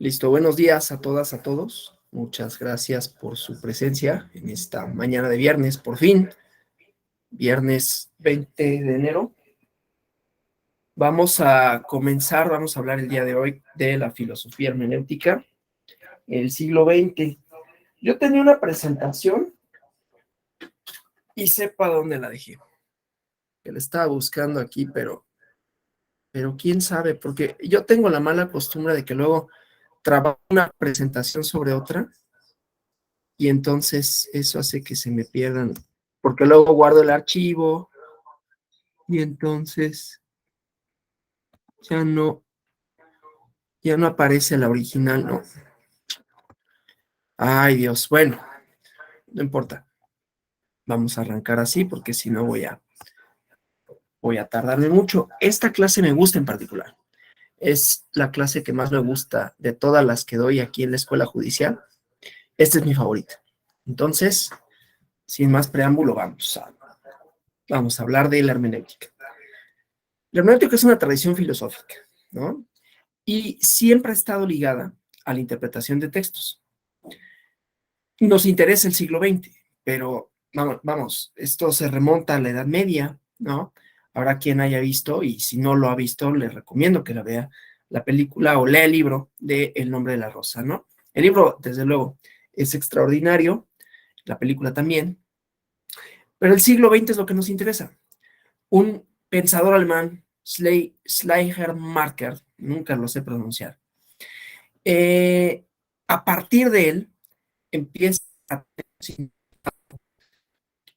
Listo, buenos días a todas, a todos. Muchas gracias por su presencia en esta mañana de viernes, por fin, viernes 20 de enero. Vamos a comenzar, vamos a hablar el día de hoy de la filosofía hermenéutica, el siglo XX. Yo tenía una presentación y sepa dónde la dejé. Que la estaba buscando aquí, pero quién sabe, porque yo tengo la mala costumbre de que luego trabajo una presentación sobre otra y entonces eso hace que se me pierdan, porque luego guardo el archivo y entonces ya no aparece la original, ¿no? Ay, Dios, bueno, no importa. Vamos a arrancar así porque si no voy a tardarme mucho. Esta clase me gusta en particular. Es la clase que más me gusta de todas las que doy aquí en la escuela judicial. Esta es mi favorita. Entonces, sin más preámbulo, vamos a hablar de la hermenéutica. La hermenéutica es una tradición filosófica, ¿no? Y siempre ha estado ligada a la interpretación de textos. Nos interesa el siglo XX, pero vamos, esto se remonta a la Edad Media, ¿no? Habrá quien haya visto, y si no lo ha visto, le recomiendo que la vea, la película o lea el libro de El nombre de la rosa, ¿no? El libro, desde luego, es extraordinario, la película también, pero el siglo XX es lo que nos interesa. Un pensador alemán, Schleiermacher, nunca lo sé pronunciar, a partir de él empieza a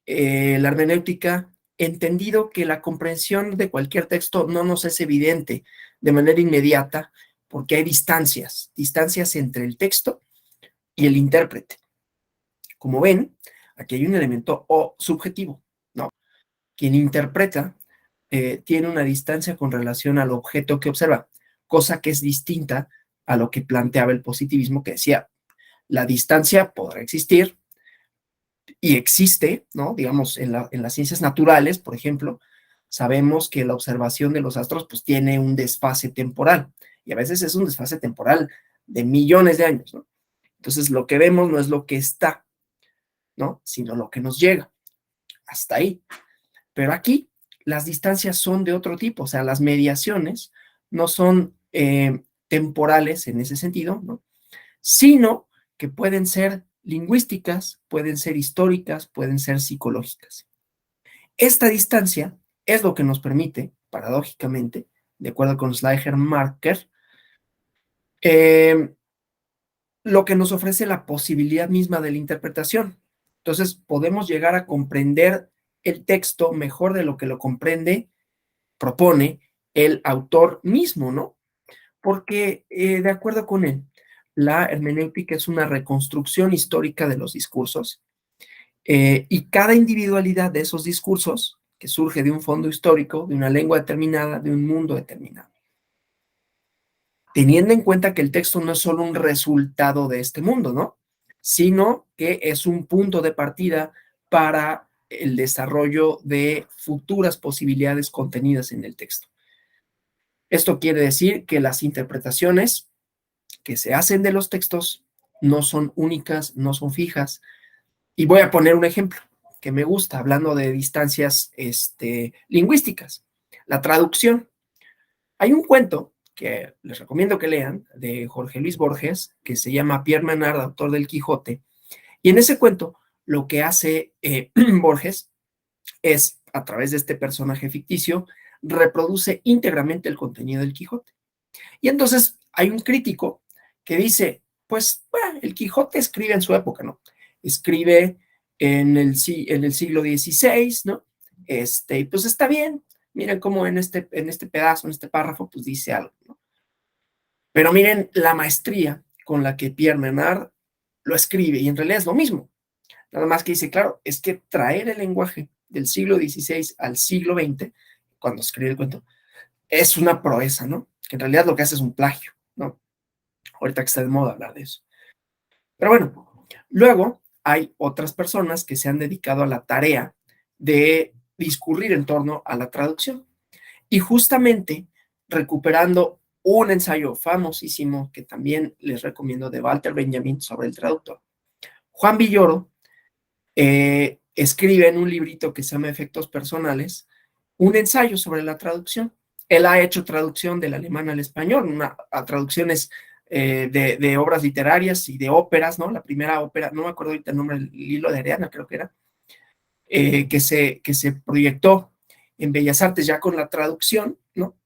la hermenéutica, entendido que la comprensión de cualquier texto no nos es evidente de manera inmediata porque hay distancias entre el texto y el intérprete. Como ven, aquí hay un elemento subjetivo, ¿no? Quien interpreta tiene una distancia con relación al objeto que observa, cosa que es distinta a lo que planteaba el positivismo, que decía, la distancia podrá existir y existe, ¿no? Digamos, en las ciencias naturales, por ejemplo, sabemos que la observación de los astros pues tiene un desfase temporal, y a veces es un desfase temporal de millones de años, ¿no? Entonces, lo que vemos no es lo que está, ¿no? Sino lo que nos llega. Hasta ahí. Pero aquí las distancias son de otro tipo, o sea, las mediaciones no son temporales en ese sentido, ¿no? Sino que pueden ser lingüísticas, pueden ser históricas, pueden ser psicológicas. Esta distancia es lo que nos permite, paradójicamente, de acuerdo con Schleiermacher, lo que nos ofrece la posibilidad misma de la interpretación. Entonces, podemos llegar a comprender el texto mejor de lo que lo propone el autor mismo, ¿no? Porque, de acuerdo con él, la hermenéutica es una reconstrucción histórica de los discursos y cada individualidad de esos discursos, que surge de un fondo histórico, de una lengua determinada, de un mundo determinado. Teniendo en cuenta que el texto no es solo un resultado de este mundo, ¿no? Sino que es un punto de partida para el desarrollo de futuras posibilidades contenidas en el texto. Esto quiere decir que las interpretaciones que se hacen de los textos no son únicas, no son fijas. Y voy a poner un ejemplo que me gusta, hablando de distancias lingüísticas. La traducción. Hay un cuento que les recomiendo que lean, de Jorge Luis Borges, que se llama Pierre Menard, autor del Quijote. Y en ese cuento, lo que hace Borges es, a través de este personaje ficticio, reproduce íntegramente el contenido del Quijote. Y entonces hay un crítico que dice, pues, bueno, el Quijote escribe en su época, ¿no? Escribe en el siglo XVI, ¿no? Pues está bien. Miren cómo en este pedazo, en este párrafo, pues dice algo, ¿no? Pero miren la maestría con la que Pierre Menard lo escribe, y en realidad es lo mismo. Nada más que dice, claro, es que traer el lenguaje del siglo XVI al siglo XX, cuando escribe el cuento, es una proeza, ¿no? Que en realidad lo que hace es un plagio, ¿no? Ahorita que está de moda hablar de eso. Pero bueno, luego hay otras personas que se han dedicado a la tarea de discurrir en torno a la traducción. Y justamente recuperando un ensayo famosísimo que también les recomiendo de Walter Benjamin sobre el traductor. Juan Villoro escribe en un librito que se llama Efectos Personales un ensayo sobre la traducción. Él ha hecho traducción del alemán al español, a traducciones de obras literarias y de óperas, ¿no? La primera ópera, no me acuerdo ahorita el nombre, el Hilo de Ariana creo que era, que se proyectó en Bellas Artes ya con la traducción, ¿no?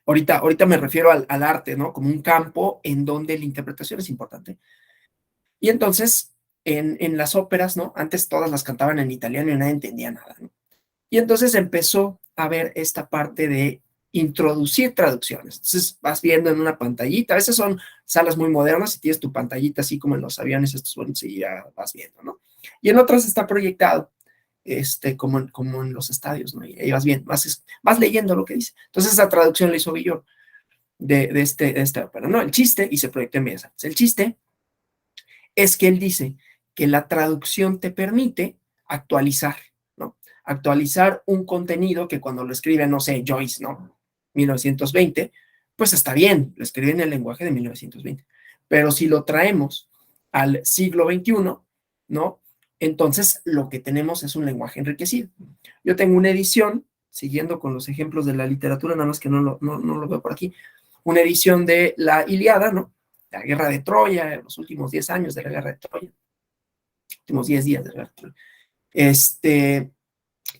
Ahorita me refiero al arte, ¿no? Como un campo en donde la interpretación es importante. Y entonces, en las óperas, ¿no? Antes todas las cantaban en italiano y nadie entendía nada, ¿no? Y entonces empezó a ver esta parte de introducir traducciones. Entonces vas viendo en una pantallita, a veces son salas muy modernas y tienes tu pantallita así como en los aviones, estos bonitos y ya vas viendo, ¿no? Y en otras está proyectado, como en los estadios, ¿no? Y ahí vas bien, vas leyendo lo que dice. Entonces esa traducción la hizo Villoro de esta ópera, ¿no? El chiste, y se proyectó en Bellas Artes. El chiste es que él dice que la traducción te permite actualizar, ¿no? Actualizar un contenido que cuando lo escribe, no sé, Joyce, ¿no? 1920, pues está bien, lo escribe en el lenguaje de 1920. Pero si lo traemos al siglo XXI, ¿no? Entonces lo que tenemos es un lenguaje enriquecido. Yo tengo una edición, siguiendo con los ejemplos de la literatura, nada más que no lo veo por aquí, una edición de la Iliada, ¿no? La guerra de Troya, los últimos 10 años de la guerra de Troya, últimos 10 días de la guerra de Troya,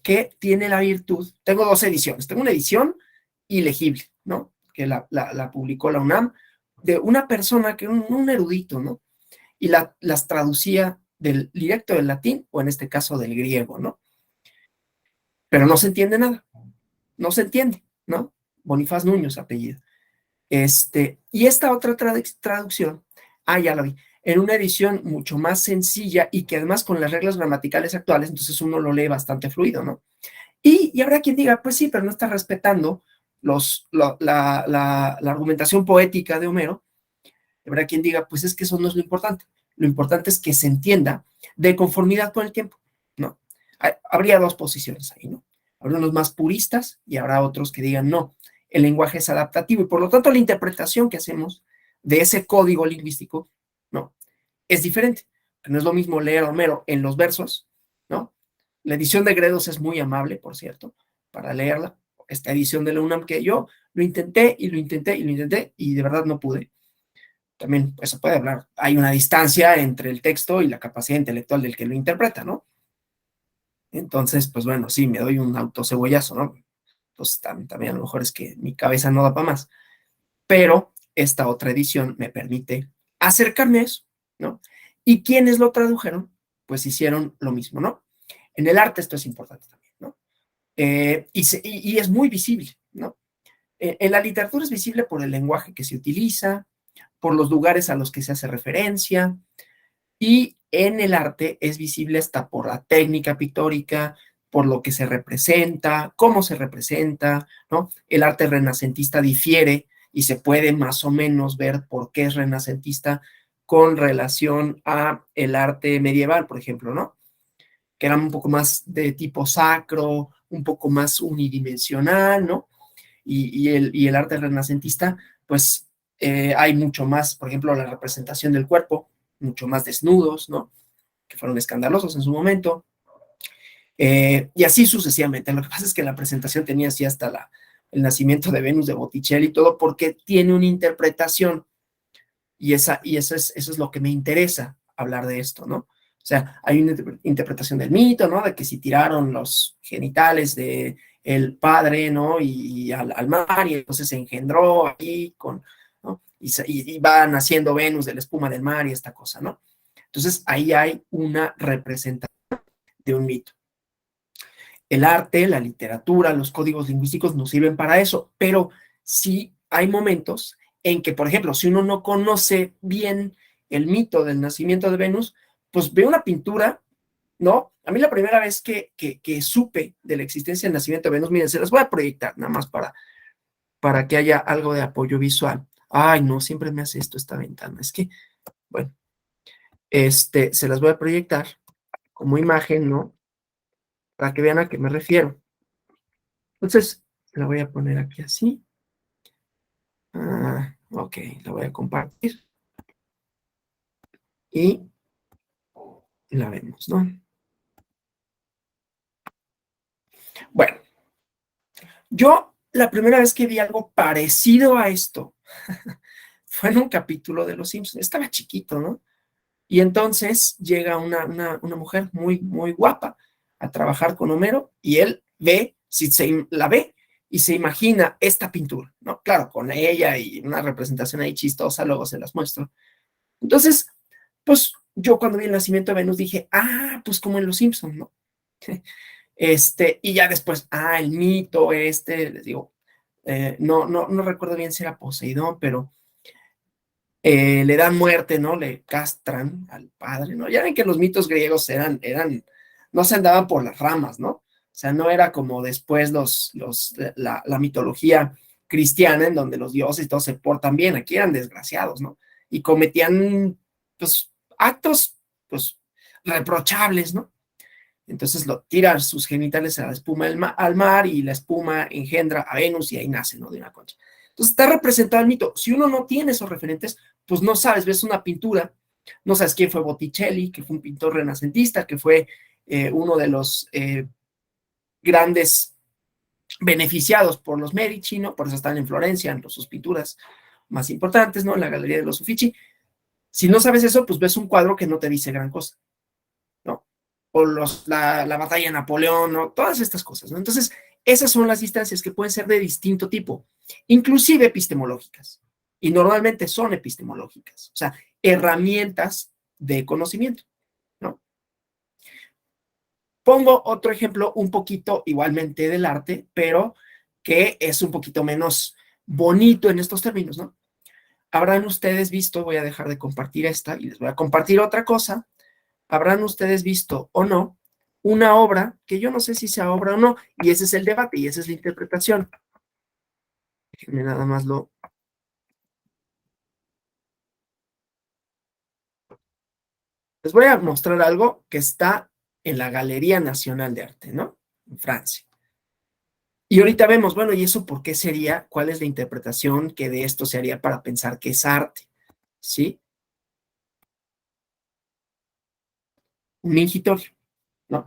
que tiene la virtud, tengo dos ediciones, tengo una edición ilegible, ¿no? Que la publicó la UNAM, de una persona que un erudito, ¿no? Y las traducía directo del latín o en este caso del griego, ¿no? Pero no se entiende nada, no se entiende, ¿no? Bonifaz Nuño, su apellido. Y esta otra traducción, ya la vi, en una edición mucho más sencilla y que además con las reglas gramaticales actuales, entonces uno lo lee bastante fluido, ¿no? Y habrá quien diga, pues sí, pero no está respetando la argumentación poética de Homero. Habrá quien diga, pues es que eso no es lo importante es que se entienda de conformidad con el tiempo, ¿no? Habría dos posiciones ahí, ¿no? Habrá unos más puristas y habrá otros que digan, no, el lenguaje es adaptativo y por lo tanto la interpretación que hacemos de ese código lingüístico, ¿no? Es diferente. No es lo mismo leer a Homero en los versos, ¿no? La edición de Gredos es muy amable, por cierto, para leerla. Esta edición de la UNAM que yo lo intenté y lo intenté y lo intenté y de verdad no pude. También pues, se puede hablar. Hay una distancia entre el texto y la capacidad intelectual del que lo interpreta, ¿no? Entonces, pues bueno, sí, me doy un autocebollazo, ¿no? Pues también a lo mejor es que mi cabeza no da para más. Pero esta otra edición me permite acercarme a eso, ¿no? Y quienes lo tradujeron, pues hicieron lo mismo, ¿no? En el arte esto es importante también, ¿no? Y es muy visible, ¿no? En la literatura es visible por el lenguaje que se utiliza, por los lugares a los que se hace referencia, y en el arte es visible hasta por la técnica pictórica, por lo que se representa, cómo se representa, ¿no? El arte renacentista difiere y se puede más o menos ver por qué es renacentista con relación a el arte medieval, por ejemplo, ¿no? Que era un poco más de tipo sacro, un poco más unidimensional, ¿no? Y el arte renacentista, pues hay mucho más, por ejemplo, la representación del cuerpo, mucho más desnudos, ¿no? Que fueron escandalosos en su momento, y así sucesivamente. Lo que pasa es que la presentación tenía así hasta el nacimiento de Venus de Botticelli y todo, porque tiene una interpretación, y eso es lo que me interesa hablar de esto, ¿no? O sea, hay una interpretación del mito, ¿no? De que si tiraron los genitales de el padre, ¿no? Y al mar, y entonces se engendró ahí ¿no? Y va naciendo Venus de la espuma del mar y esta cosa, ¿no? Entonces ahí hay una representación de un mito. El arte, la literatura, los códigos lingüísticos nos sirven para eso, pero sí hay momentos en que, por ejemplo, si uno no conoce bien el mito del nacimiento de Venus, pues ve una pintura, ¿no? A mí la primera vez que supe de la existencia del nacimiento de Venus, miren, se las voy a proyectar nada más para que haya algo de apoyo visual. Ay, no, siempre me hace esto esta ventana. Es que, bueno, se las voy a proyectar como imagen, ¿no? Para que vean a qué me refiero. Entonces, la voy a poner aquí así. Ok, la voy a compartir y la vemos, ¿no? Bueno, yo la primera vez que vi algo parecido a esto fue en un capítulo de Los Simpsons. Estaba chiquito, ¿no? Y entonces llega una mujer muy, muy guapa a trabajar con Homero y él ve, si se la ve y se imagina esta pintura, ¿no? Claro, con ella y una representación ahí chistosa, luego se las muestro. Entonces, pues yo cuando vi el nacimiento de Venus dije, pues como en Los Simpsons, ¿no? Y ya después, el mito les digo, no recuerdo bien si era Poseidón, pero le dan muerte, ¿no? Le castran al padre, ¿no? Ya ven que los mitos griegos no se andaban por las ramas, ¿no? O sea, no era como después la mitología cristiana en donde los dioses y todos se portan bien, aquí eran desgraciados, ¿no? Y cometían, pues, actos, pues, reprochables, ¿no? Entonces lo tiran sus genitales a la espuma al mar y la espuma engendra a Venus y ahí nace, ¿no? De una concha. Entonces está representado el mito. Si uno no tiene esos referentes, pues no sabes, ves una pintura, no sabes quién fue Botticelli, que fue un pintor renacentista, que fue uno de los grandes beneficiados por los Medici, ¿no? Por eso están en Florencia, en sus pinturas más importantes, ¿no? En la Galería de los Uffizi. Si no sabes eso, pues ves un cuadro que no te dice gran cosa, ¿no? O la batalla de Napoleón, ¿no? Todas estas cosas, ¿no? Entonces, esas son las distancias que pueden ser de distinto tipo, inclusive epistemológicas, y normalmente son epistemológicas, o sea, herramientas de conocimiento, ¿no? Pongo otro ejemplo un poquito igualmente del arte, pero que es un poquito menos bonito en estos términos, ¿no? Habrán ustedes visto, voy a dejar de compartir esta y les voy a compartir otra cosa. Habrán ustedes visto o no una obra, que yo no sé si sea obra o no, y ese es el debate y esa es la interpretación. Déjenme nada más Les voy a mostrar algo que está en la Galería Nacional de Arte, ¿no? En Francia. Y ahorita vemos, bueno, ¿y eso por qué sería? ¿Cuál es la interpretación que de esto se haría para pensar que es arte? ¿Sí? Un mingitorio, ¿no?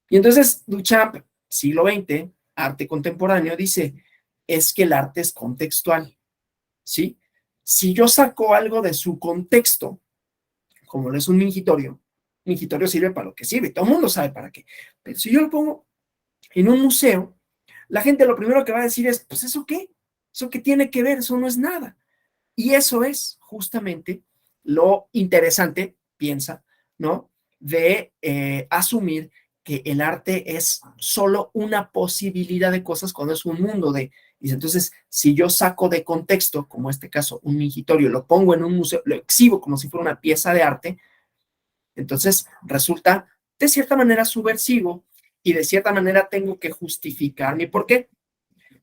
Y entonces Duchamp, siglo XX, arte contemporáneo, dice, es que el arte es contextual, ¿sí? Si yo saco algo de su contexto, como lo es un mingitorio sirve para lo que sirve, todo el mundo sabe para qué, pero si yo lo pongo en un museo, la gente lo primero que va a decir es, pues ¿eso qué? ¿Eso qué tiene que ver? Eso no es nada. Y eso es justamente lo interesante, piensa, ¿no? De asumir que el arte es solo una posibilidad de cosas cuando es un mundo de... Dice, entonces, si yo saco de contexto, como este caso, un mingitorio, lo pongo en un museo, lo exhibo como si fuera una pieza de arte, entonces resulta de cierta manera subversivo y de cierta manera tengo que justificar mi por qué.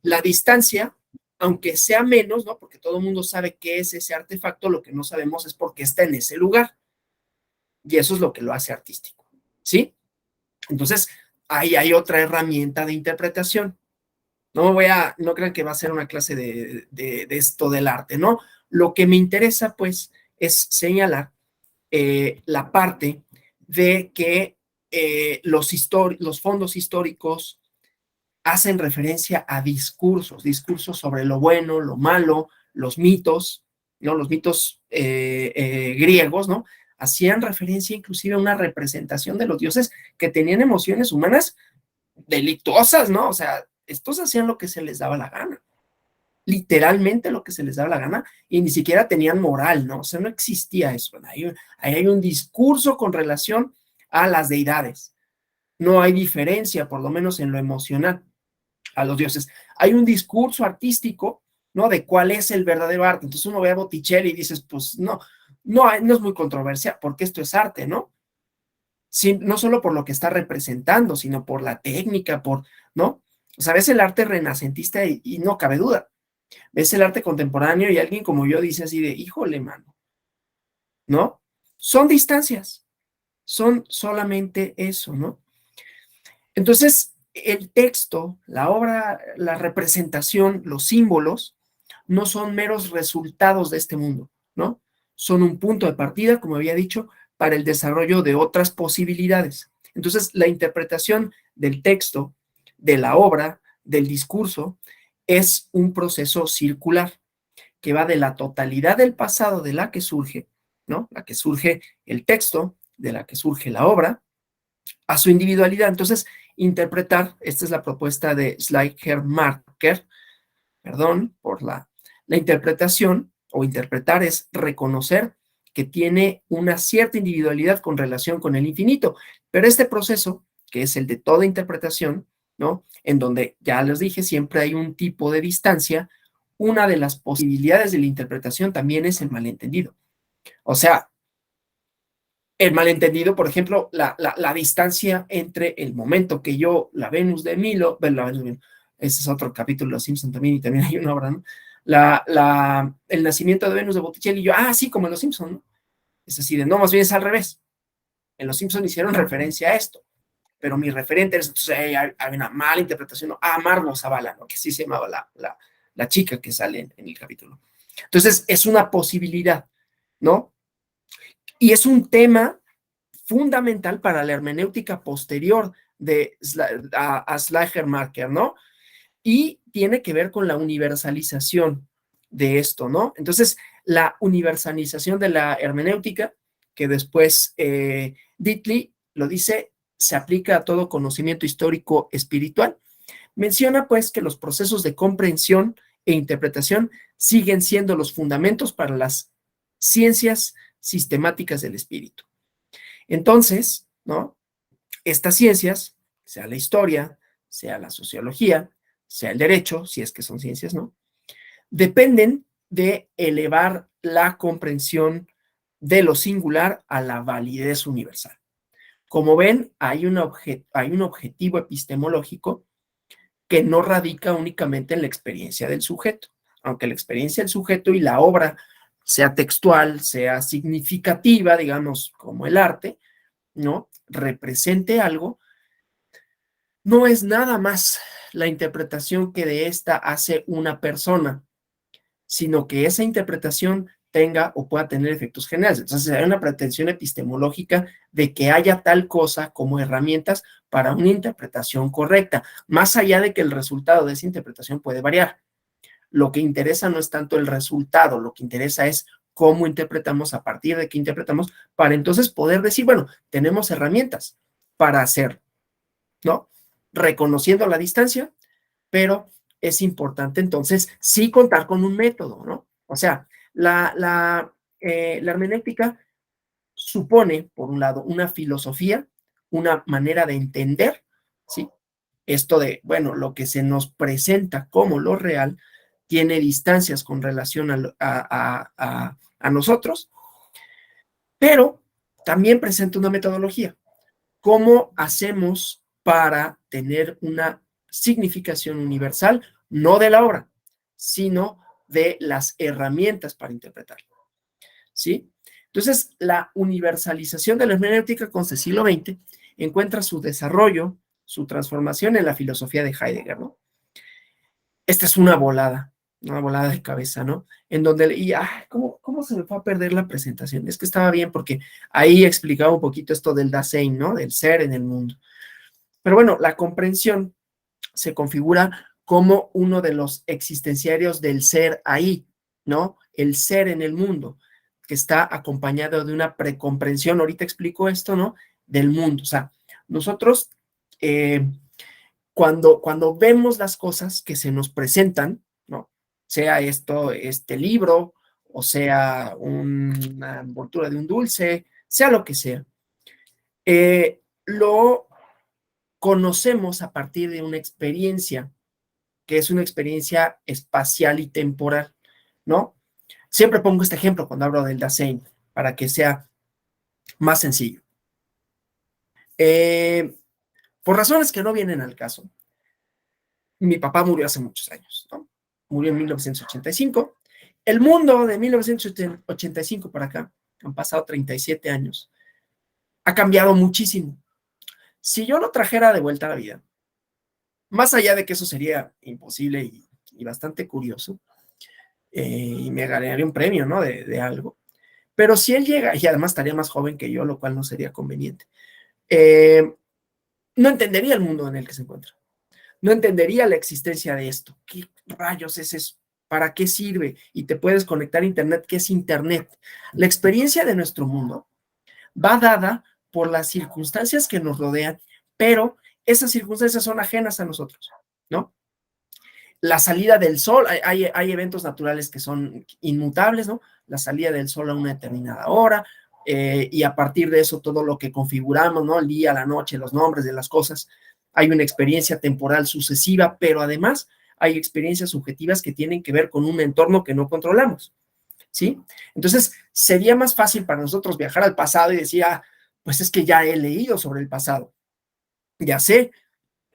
La distancia, aunque sea menos, ¿no? Porque todo el mundo sabe qué es ese artefacto, lo que no sabemos es por qué está en ese lugar. Y eso es lo que lo hace artístico, ¿sí? Entonces, ahí hay otra herramienta de interpretación. No crean que va a ser una clase de esto del arte, ¿no? Lo que me interesa, pues, es señalar la parte de que los fondos históricos hacen referencia a discursos sobre lo bueno, lo malo, los mitos, ¿no? Los mitos griegos, ¿no? Hacían referencia inclusive a una representación de los dioses que tenían emociones humanas delictuosas, ¿no? O sea, estos hacían lo que se les daba la gana, literalmente lo que se les daba la gana, y ni siquiera tenían moral, ¿no? O sea, no existía eso. Ahí hay un discurso con relación a las deidades. No hay diferencia, por lo menos en lo emocional, a los dioses. Hay un discurso artístico, ¿no? De cuál es el verdadero arte. Entonces uno ve a Botticelli y dices, pues no es muy controversia porque esto es arte, ¿no? Sí, no solo por lo que está representando, sino por la técnica, ¿no? O sea, ves el arte renacentista y no cabe duda. Ves el arte contemporáneo y alguien como yo dice así de, híjole, mano, ¿no? Son distancias, son solamente eso, ¿no? Entonces, el texto, la obra, la representación, los símbolos, no son meros resultados de este mundo, ¿no? Son un punto de partida, como había dicho, para el desarrollo de otras posibilidades. Entonces, la interpretación del texto, de la obra, del discurso, es un proceso circular que va de la totalidad del pasado de la que surge, ¿no? La que surge el texto, de la que surge la obra, a su individualidad. Entonces, interpretar, esta es la propuesta de Schleiermacher, perdón por la interpretación, o interpretar es reconocer que tiene una cierta individualidad con relación con el infinito, pero este proceso, que es el de toda interpretación, ¿no? En donde, ya les dije, siempre hay un tipo de distancia, una de las posibilidades de la interpretación también es el malentendido. O sea, el malentendido, por ejemplo, la distancia entre el momento que yo, la Venus de Milo, ese es otro capítulo de Los Simpson también, y también hay una obra, ¿no? El nacimiento de Venus de Botticelli, y yo, sí, como en Los Simpson, ¿no? Es así de, no, más bien es al revés. En Los Simpson hicieron referencia a esto, pero mi referente es, entonces, hay una mala interpretación, ¿no? Margo Zavala, ¿no? Que sí se llamaba la chica que sale en el capítulo. Entonces, es una posibilidad, ¿no? Y es un tema fundamental para la hermenéutica posterior a Schleiermacher, ¿no? Y tiene que ver con la universalización de esto, ¿no? Entonces, la universalización de la hermenéutica, que después Dietly lo dice, se aplica a todo conocimiento histórico espiritual. Menciona, pues, que los procesos de comprensión e interpretación siguen siendo los fundamentos para las ciencias sistemáticas del espíritu. Entonces, ¿no? Estas ciencias, sea la historia, sea la sociología, sea el derecho, si es que son ciencias, ¿no? Dependen de elevar la comprensión de lo singular a la validez universal. Como ven, hay un objetivo epistemológico que no radica únicamente en la experiencia del sujeto, aunque la experiencia del sujeto y la obra sea textual, sea significativa, digamos, como el arte, ¿no? Represente algo, no es nada más la interpretación que de esta hace una persona, sino que esa interpretación tenga o pueda tener efectos generales. Entonces, hay una pretensión epistemológica de que haya tal cosa como herramientas para una interpretación correcta, más allá de que el resultado de esa interpretación puede variar. Lo que interesa no es tanto el resultado, lo que interesa es cómo interpretamos, a partir de qué interpretamos, para entonces poder decir, bueno, tenemos herramientas para hacer, ¿no? Reconociendo la distancia, pero es importante entonces sí contar con un método, ¿no? O sea, la hermenéutica supone, por un lado, una filosofía, una manera de entender, ¿sí? Esto de, bueno, lo que se nos presenta como lo real tiene distancias con relación a nosotros, pero también presenta una metodología. ¿Cómo hacemos para tener una significación universal, no de la obra, sino de las herramientas para interpretarla? ¿Sí? Entonces, la universalización de la hermenéutica con el siglo XX encuentra su desarrollo, su transformación en la filosofía de Heidegger, ¿no? Esta es una volada de cabeza, ¿no? En donde, ¿cómo se me fue a perder la presentación? Es que estaba bien porque ahí explicaba un poquito esto del Dasein, ¿no? Del ser en el mundo. Pero bueno, la comprensión se configura como uno de los existenciarios del ser ahí, ¿no? El ser en el mundo, que está acompañado de una precomprensión, ahorita explico esto, ¿no? Del mundo. O sea, nosotros, cuando vemos las cosas que se nos presentan, ¿no? Sea esto, este libro, o sea una envoltura de un dulce, sea lo que sea, lo conocemos a partir de una experiencia, que es una experiencia espacial y temporal, ¿no? Siempre pongo este ejemplo cuando hablo del Dasein, para que sea más sencillo. Por razones que no vienen al caso, mi papá murió hace muchos años, ¿no? Murió en 1985. El mundo de 1985 para acá, han pasado 37 años, ha cambiado muchísimo. Si yo lo trajera de vuelta a la vida, más allá de que eso sería imposible y bastante curioso, y me ganaría un premio, ¿no? De algo. Pero si él llega, y además estaría más joven que yo, lo cual no sería conveniente, no entendería el mundo en el que se encuentra. No entendería la existencia de esto. ¿Qué rayos es eso? ¿Para qué sirve? Y te puedes conectar a Internet. ¿Qué es Internet? La experiencia de nuestro mundo va dada por las circunstancias que nos rodean, pero esas circunstancias son ajenas a nosotros, ¿no? La salida del sol, hay eventos naturales que son inmutables, ¿no? La salida del sol a una determinada hora, y a partir de eso todo lo que configuramos, ¿no? El día, la noche, los nombres de las cosas, hay una experiencia temporal sucesiva, pero además hay experiencias subjetivas que tienen que ver con un entorno que no controlamos, ¿sí? Entonces, sería más fácil para nosotros viajar al pasado y decir, ah, pues es que ya he leído sobre el pasado, ya sé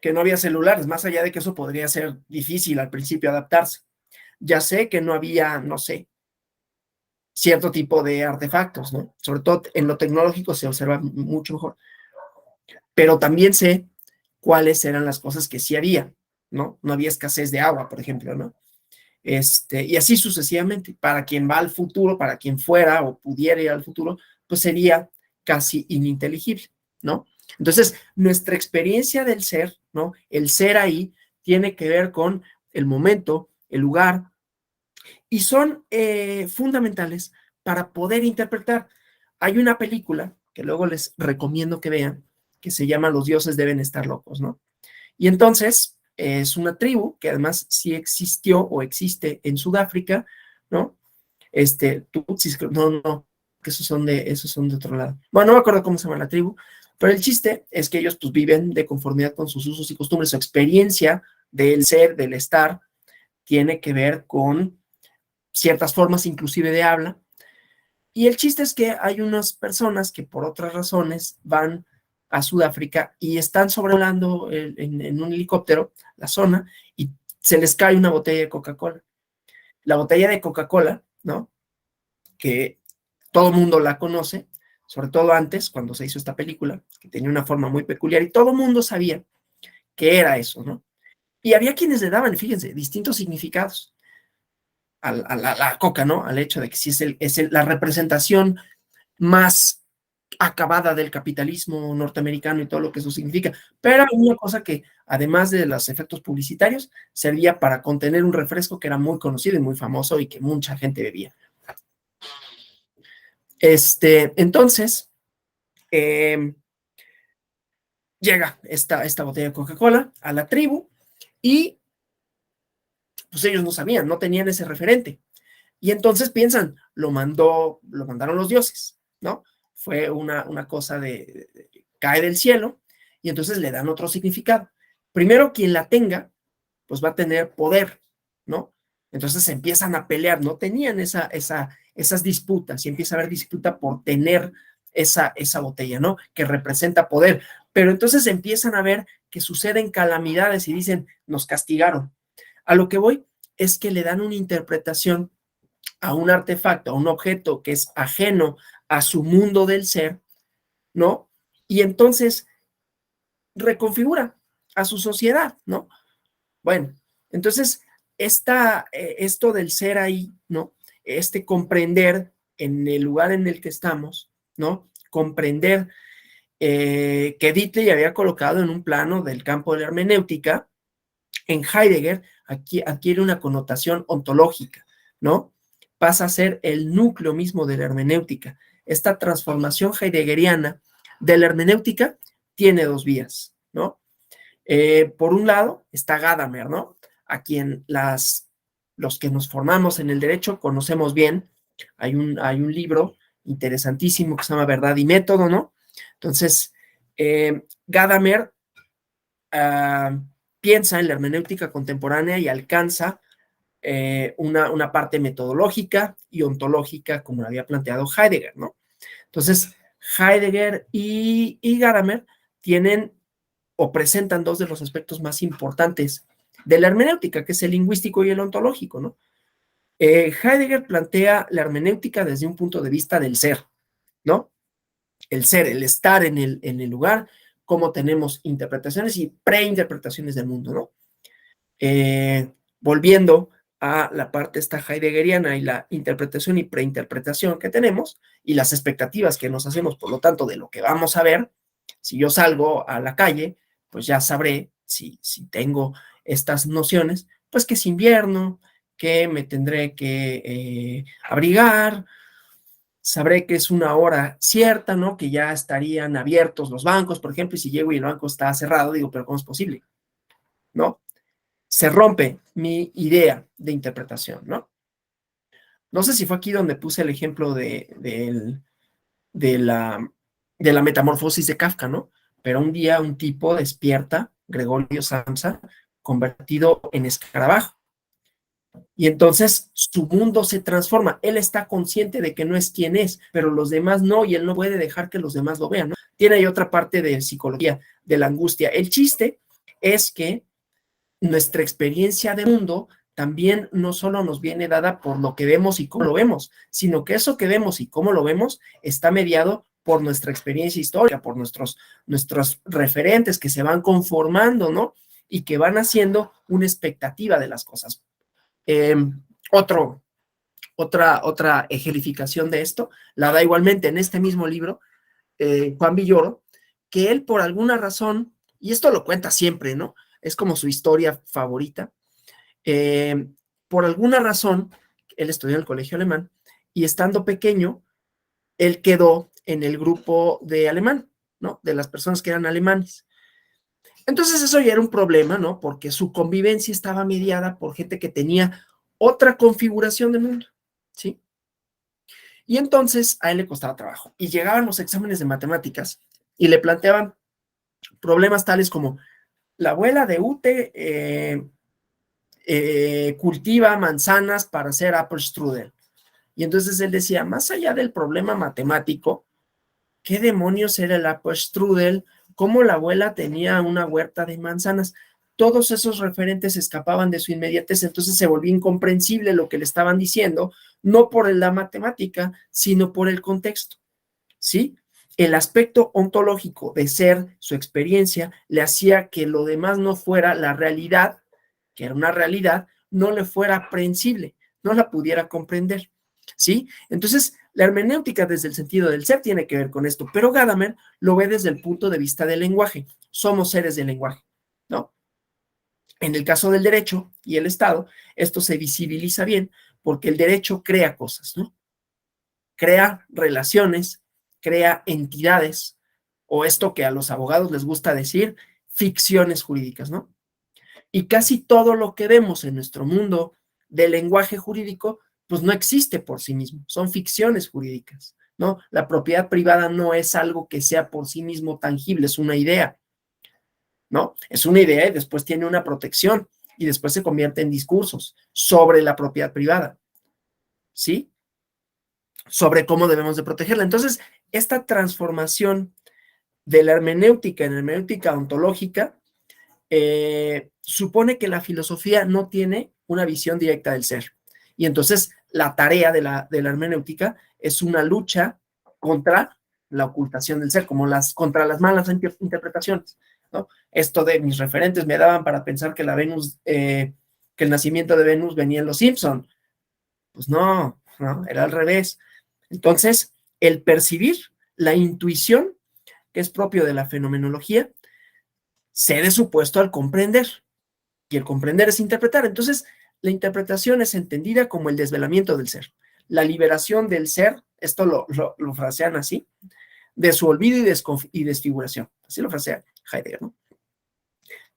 que no había celulares, más allá de que eso podría ser difícil al principio adaptarse. Ya sé que no había, no sé, cierto tipo de artefactos, ¿no? Sobre todo en lo tecnológico se observa mucho mejor. Pero también sé cuáles eran las cosas que sí había, ¿no? No había escasez de agua, por ejemplo, ¿no? Y así sucesivamente. Para quien va al futuro, para quien fuera o pudiera ir al futuro, pues sería casi ininteligible, ¿no? Entonces, nuestra experiencia del ser, ¿no? El ser ahí tiene que ver con el momento, el lugar, y son fundamentales para poder interpretar. Hay una película que luego les recomiendo que vean, que se llama Los dioses deben estar locos, ¿no? Y entonces es una tribu que además sí existió o existe en Sudáfrica, ¿no? Tutsis, no, que esos son de otro lado. Bueno, no me acuerdo cómo se llama la tribu, pero el chiste es que ellos pues viven de conformidad con sus usos y costumbres. Su experiencia del ser, del estar, tiene que ver con ciertas formas inclusive de habla. Y el chiste es que hay unas personas que por otras razones van a Sudáfrica y están sobrevolando en un helicóptero la zona y se les cae una botella de Coca-Cola. La botella de Coca-Cola, ¿no? Que todo el mundo la conoce, sobre todo antes, cuando se hizo esta película, que tenía una forma muy peculiar y todo el mundo sabía que era eso, ¿no? Y había quienes le daban, fíjense, distintos significados a la coca, ¿no? Al hecho de que sí la representación más acabada del capitalismo norteamericano y todo lo que eso significa. Pero hay una cosa que, además de los efectos publicitarios, servía para contener un refresco que era muy conocido y muy famoso y que mucha gente bebía. Entonces, llega esta botella de Coca-Cola a la tribu y pues ellos no sabían, no tenían ese referente. Y entonces piensan, lo mandaron los dioses, ¿no? Fue una cosa cae del cielo y entonces le dan otro significado. Primero, quien la tenga, pues va a tener poder, ¿no? Entonces se empiezan a pelear, no tenían esas disputas y empieza a haber disputa por tener esa botella, ¿no? Que representa poder. Pero entonces empiezan a ver que suceden calamidades y dicen, nos castigaron. A lo que voy es que le dan una interpretación a un artefacto, a un objeto que es ajeno a su mundo del ser, ¿no? Y entonces reconfigura a su sociedad, ¿no? Bueno, entonces esto del ser ahí, ¿no? Comprender en el lugar en el que estamos, ¿no? Comprender que Ditley había colocado en un plano del campo de la hermenéutica, en Heidegger aquí adquiere una connotación ontológica, ¿no? Pasa a ser el núcleo mismo de la hermenéutica. Esta transformación heideggeriana de la hermenéutica tiene dos vías, ¿no? Por un lado está Gadamer, ¿no? A quien los que nos formamos en el derecho conocemos bien. Hay un libro interesantísimo que se llama Verdad y Método, ¿no? Entonces, Gadamer piensa en la hermenéutica contemporánea y alcanza una parte metodológica y ontológica, como lo había planteado Heidegger, ¿no? Entonces, Heidegger y Gadamer tienen o presentan dos de los aspectos más importantes de la hermenéutica, que es el lingüístico y el ontológico, ¿no? Heidegger plantea la hermenéutica desde un punto de vista del ser, ¿no? El ser, el estar en el lugar, cómo tenemos interpretaciones y preinterpretaciones del mundo, ¿no? Volviendo a la parte esta heideggeriana y la interpretación y preinterpretación que tenemos y las expectativas que nos hacemos, por lo tanto, de lo que vamos a ver. Si yo salgo a la calle, pues ya sabré si tengo estas nociones, pues que es invierno, que me tendré que abrigar, sabré que es una hora cierta, ¿no? Que ya estarían abiertos los bancos, por ejemplo, y si llego y el banco está cerrado, digo, pero ¿cómo es posible? ¿No? Se rompe mi idea de interpretación, ¿no? No sé si fue aquí donde puse el ejemplo de la metamorfosis de Kafka, ¿no? Pero un día un tipo despierta, Gregorio Samsa, convertido en escarabajo. Y entonces su mundo se transforma. Él está consciente de que no es quien es, pero los demás no, y él no puede dejar que los demás lo vean, ¿no? Tiene ahí otra parte de psicología, de la angustia. El chiste es que nuestra experiencia de mundo también no solo nos viene dada por lo que vemos y cómo lo vemos, sino que eso que vemos y cómo lo vemos está mediado por nuestra experiencia histórica, por nuestros referentes que se van conformando, ¿no? Y que van haciendo una expectativa de las cosas. Eh, otra ejemplificación de esto la da igualmente en este mismo libro Juan Villoro, que él por alguna razón, y esto lo cuenta siempre, ¿no? Es como su historia favorita. Por alguna razón, él estudió en el colegio alemán y estando pequeño, él quedó en el grupo de alemán, ¿no? De las personas que eran alemanes. Entonces eso ya era un problema, ¿no? Porque su convivencia estaba mediada por gente que tenía otra configuración de mundo, ¿sí? Y entonces a él le costaba trabajo. Y llegaban los exámenes de matemáticas y le planteaban problemas tales como la abuela de Ute cultiva manzanas para hacer apple strudel. Y entonces él decía, más allá del problema matemático, ¿qué demonios era el apple strudel? ¿Cómo la abuela tenía una huerta de manzanas? Todos esos referentes escapaban de su inmediatez, entonces se volvía incomprensible lo que le estaban diciendo, no por la matemática, sino por el contexto, ¿sí? El aspecto ontológico de ser, su experiencia, le hacía que lo demás no fuera la realidad, que era una realidad, no le fuera aprehensible, no la pudiera comprender, ¿sí? Entonces, la hermenéutica desde el sentido del ser tiene que ver con esto, pero Gadamer lo ve desde el punto de vista del lenguaje. Somos seres del lenguaje, ¿no? En el caso del derecho y el Estado, esto se visibiliza bien porque el derecho crea cosas, ¿no? Crea relaciones, crea entidades, o esto que a los abogados les gusta decir, ficciones jurídicas, ¿no? Y casi todo lo que vemos en nuestro mundo del lenguaje jurídico, pues no existe por sí mismo, son ficciones jurídicas, ¿no? La propiedad privada no es algo que sea por sí mismo tangible, es una idea, ¿no? Es una idea y después tiene una protección y después se convierte en discursos sobre la propiedad privada, ¿sí? Sobre cómo debemos de protegerla. Entonces, esta transformación de la hermenéutica en hermenéutica ontológica supone que la filosofía no tiene una visión directa del ser. Y entonces la tarea de la hermenéutica es una lucha contra la ocultación del ser, como contra las malas interpretaciones, ¿no? Esto de mis referentes me daban para pensar que la Venus, que el nacimiento de Venus venía en los Simpson. Pues no, era al revés. Entonces, el percibir, la intuición, que es propio de la fenomenología, cede su puesto al comprender. Y el comprender es interpretar. Entonces, la interpretación es entendida como el desvelamiento del ser. La liberación del ser, esto lo frasean así, de su olvido y desfiguración. Así lo frasea Heidegger, ¿no?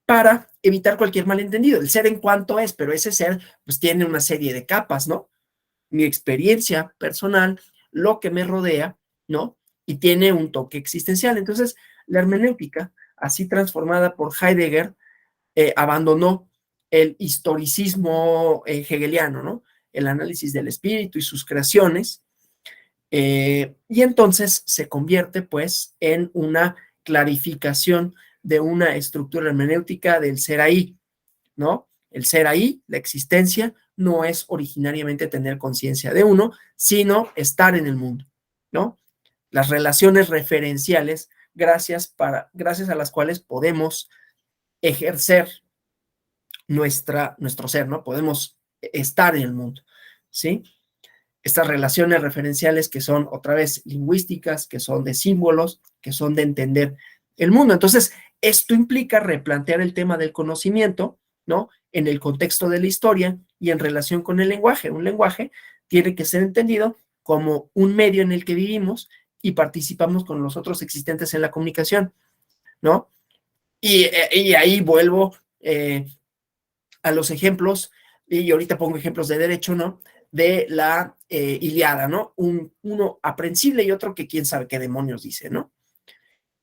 Para evitar cualquier malentendido. El ser en cuanto es, pero ese ser pues tiene una serie de capas, ¿no? Mi experiencia personal, lo que me rodea, ¿no? Y tiene un toque existencial. Entonces, la hermenéutica, así transformada por Heidegger, abandonó el historicismo hegeliano, ¿no? El análisis del espíritu y sus creaciones, y entonces se convierte, pues, en una clarificación de una estructura hermenéutica del ser ahí, ¿no? El ser ahí, la existencia, no es originariamente tener conciencia de uno, sino estar en el mundo, ¿no? Las relaciones referenciales gracias a las cuales podemos ejercer nuestro ser, ¿no? Podemos estar en el mundo, ¿sí? Estas relaciones referenciales que son otra vez lingüísticas, que son de símbolos, que son de entender el mundo. Entonces, esto implica replantear el tema del conocimiento, ¿no? En el contexto de la historia y en relación con el lenguaje. Un lenguaje tiene que ser entendido como un medio en el que vivimos y participamos con los otros existentes en la comunicación, ¿no? Y ahí vuelvo a los ejemplos, y ahorita pongo ejemplos de derecho, ¿no? De la Ilíada, ¿no? Uno aprensible y otro que quién sabe qué demonios dice, ¿no?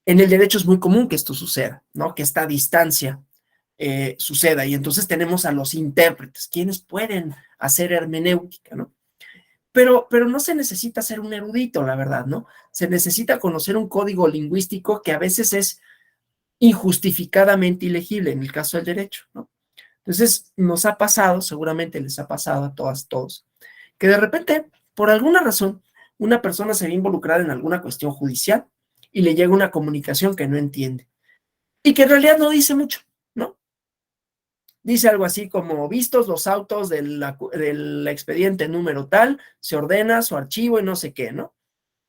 En el derecho es muy común que esto suceda, ¿no? Que esta distancia suceda, y entonces tenemos a los intérpretes, quienes pueden hacer hermenéutica, ¿no? Pero no se necesita ser un erudito, la verdad, ¿no? Se necesita conocer un código lingüístico que a veces es injustificadamente ilegible en el caso del derecho, ¿no? Entonces, nos ha pasado, seguramente les ha pasado a todas, todos, que de repente, por alguna razón, una persona se ve involucrada en alguna cuestión judicial y le llega una comunicación que no entiende y que en realidad no dice mucho, ¿no? Dice algo así como: vistos los autos del expediente número tal, se ordena su archivo y no sé qué, ¿no?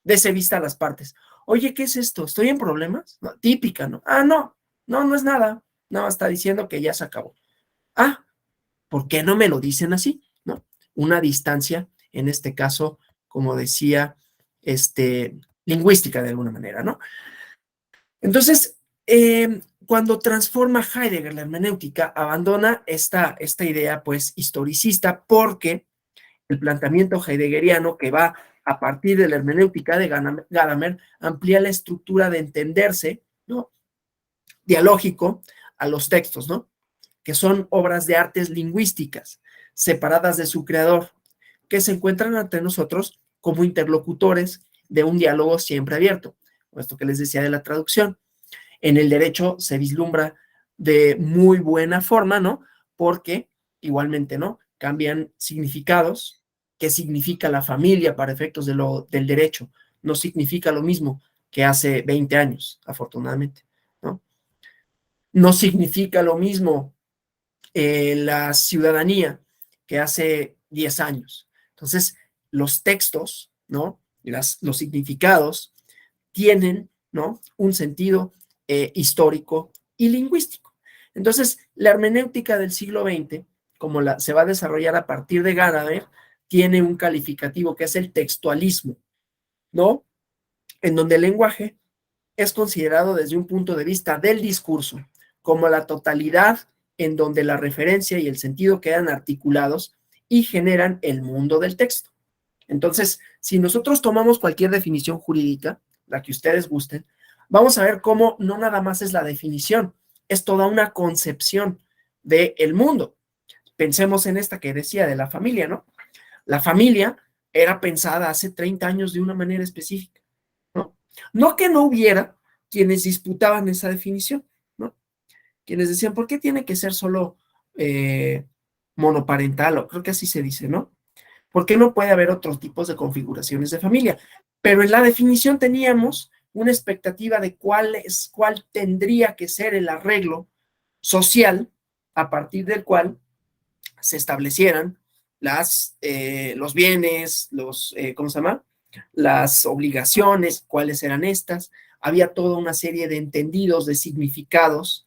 Dese vista a las partes. Oye, ¿qué es esto? ¿Estoy en problemas? No, típica, ¿no? Ah, no, no, no es nada. Nada más está diciendo que ya se acabó. Ah, ¿por qué no me lo dicen así? ¿No? Una distancia, en este caso, como decía, lingüística de alguna manera, ¿no? Entonces, cuando transforma Heidegger la hermenéutica, abandona esta idea, pues, historicista, porque el planteamiento heideggeriano, que va a partir de la hermenéutica de Gadamer, amplía la estructura de entenderse, ¿no? Dialógico a los textos, ¿no? Que son obras de artes lingüísticas, separadas de su creador, que se encuentran ante nosotros como interlocutores de un diálogo siempre abierto. Esto que les decía de la traducción. En el derecho se vislumbra de muy buena forma, ¿no? Porque igualmente, ¿no? Cambian significados. ¿Qué significa la familia para efectos del derecho? No significa lo mismo que hace 20 años, afortunadamente, ¿no? No significa lo mismo la ciudadanía que hace 10 años. Entonces, los textos, ¿no? Los significados tienen, ¿no? Un sentido histórico y lingüístico. Entonces, la hermenéutica del siglo XX, como se va a desarrollar a partir de Gadamer, tiene un calificativo que es el textualismo, ¿no? En donde el lenguaje es considerado desde un punto de vista del discurso como la totalidad en donde la referencia y el sentido quedan articulados y generan el mundo del texto. Entonces, si nosotros tomamos cualquier definición jurídica, la que ustedes gusten, vamos a ver cómo no nada más es la definición, es toda una concepción del mundo. Pensemos en esta que decía de la familia, ¿no? La familia era pensada hace 30 años de una manera específica, ¿no? No que no hubiera quienes disputaban esa definición, ¿no? Quienes decían, ¿por qué tiene que ser solo monoparental? O creo que así se dice, ¿no? ¿Por qué no puede haber otros tipos de configuraciones de familia? Pero en la definición teníamos una expectativa de cuál tendría que ser el arreglo social a partir del cual se establecieran los bienes, ¿cómo se llama? Las obligaciones, cuáles eran estas. Había toda una serie de entendidos, de significados,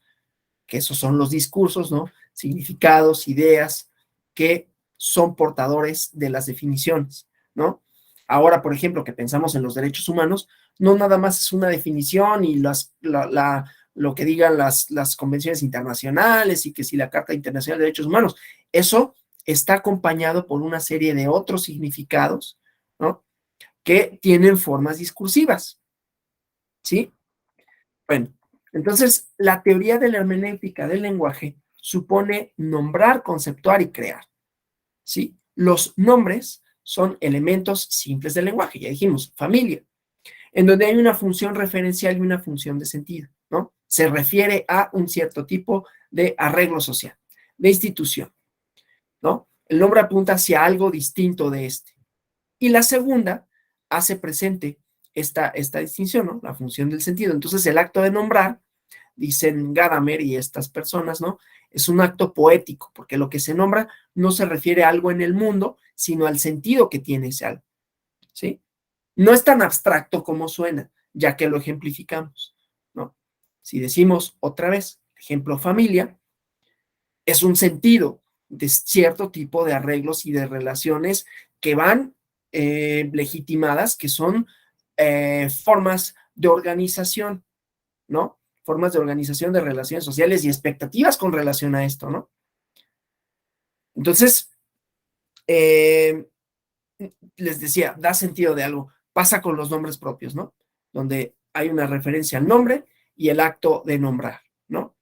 que esos son los discursos, ¿no? Significados, ideas, que son portadores de las definiciones, ¿no? Ahora, por ejemplo, que pensamos en los derechos humanos, no nada más es una definición y lo que digan las convenciones internacionales y que si la Carta Internacional de Derechos Humanos, eso está acompañado por una serie de otros significados, ¿no? Que tienen formas discursivas, ¿sí? Bueno, entonces la teoría de la hermenéutica del lenguaje supone nombrar, conceptuar y crear, ¿sí? Los nombres son elementos simples del lenguaje, ya dijimos, familia, en donde hay una función referencial y una función de sentido, ¿no? Se refiere a un cierto tipo de arreglo social, de institución, ¿no? El nombre apunta hacia algo distinto de este. Y la segunda hace presente esta distinción, ¿no? La función del sentido. Entonces, el acto de nombrar dicen Gadamer y estas personas, ¿no? Es un acto poético, porque lo que se nombra no se refiere a algo en el mundo, sino al sentido que tiene ese algo, ¿sí? No es tan abstracto como suena, ya que lo ejemplificamos, ¿no? Si decimos otra vez, ejemplo familia, es un sentido de cierto tipo de arreglos y de relaciones que van legitimadas, que son formas de organización, ¿no? Formas de organización de relaciones sociales y expectativas con relación a esto, ¿no? Entonces, les decía, da sentido de algo. Pasa con los nombres propios, ¿no? Donde hay una referencia al nombre y el acto de nombrar, ¿no?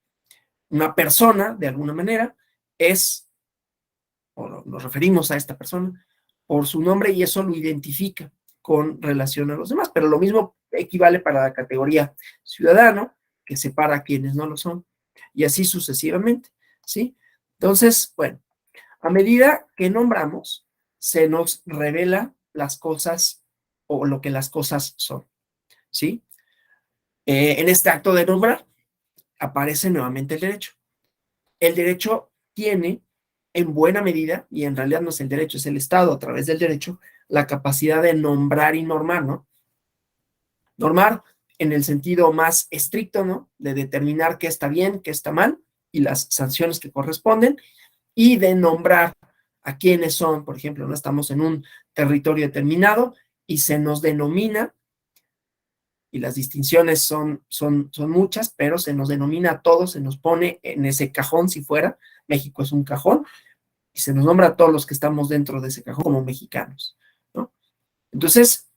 Una persona, de alguna manera, es, o nos referimos a esta persona por su nombre y eso lo identifica con relación a los demás, pero lo mismo equivale para la categoría ciudadano, que separa a quienes no lo son, y así sucesivamente, ¿sí? Entonces, bueno, a medida que nombramos, se nos revela las cosas o lo que las cosas son, ¿sí? En este acto de nombrar aparece nuevamente el derecho. El derecho tiene en buena medida, y en realidad no es el derecho, es el Estado a través del derecho, la capacidad de nombrar y normar, ¿no? Normar en el sentido más estricto, ¿no? De determinar qué está bien, qué está mal y las sanciones que corresponden, y de nombrar a quiénes son, por ejemplo, no estamos en un territorio determinado y se nos denomina, y las distinciones son muchas, pero se nos denomina a todos, se nos pone en ese cajón si fuera, México es un cajón, y se nos nombra a todos los que estamos dentro de ese cajón como mexicanos, ¿no? Entonces,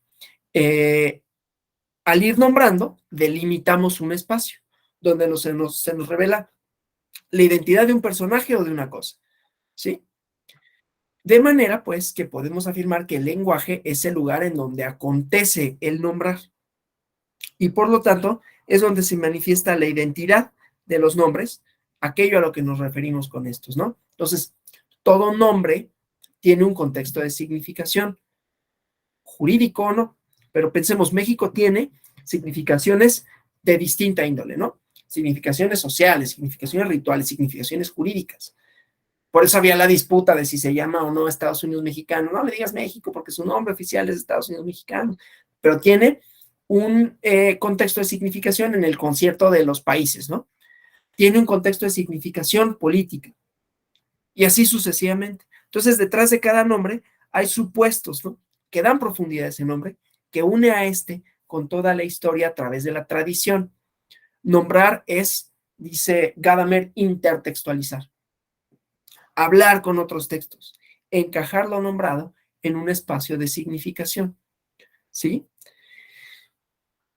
al ir nombrando, delimitamos un espacio donde se nos revela la identidad de un personaje o de una cosa, ¿sí? De manera, pues, que podemos afirmar que el lenguaje es el lugar en donde acontece el nombrar y, por lo tanto, es donde se manifiesta la identidad de los nombres, aquello a lo que nos referimos con estos, ¿no? Entonces, todo nombre tiene un contexto de significación, jurídico o no, pero pensemos, México tiene significaciones de distinta índole, ¿no? Significaciones sociales, significaciones rituales, significaciones jurídicas. Por eso había la disputa de si se llama o no Estados Unidos mexicano. No le digas México porque su nombre oficial es Estados Unidos mexicano, pero tiene un contexto de significación en el concierto de los países, ¿no? Tiene un contexto de significación política y así sucesivamente. Entonces, detrás de cada nombre hay supuestos, ¿no? Que dan profundidad a ese nombre, que une a este con toda la historia a través de la tradición. Nombrar es, dice Gadamer, intertextualizar. Hablar con otros textos, encajar lo nombrado en un espacio de significación, ¿sí?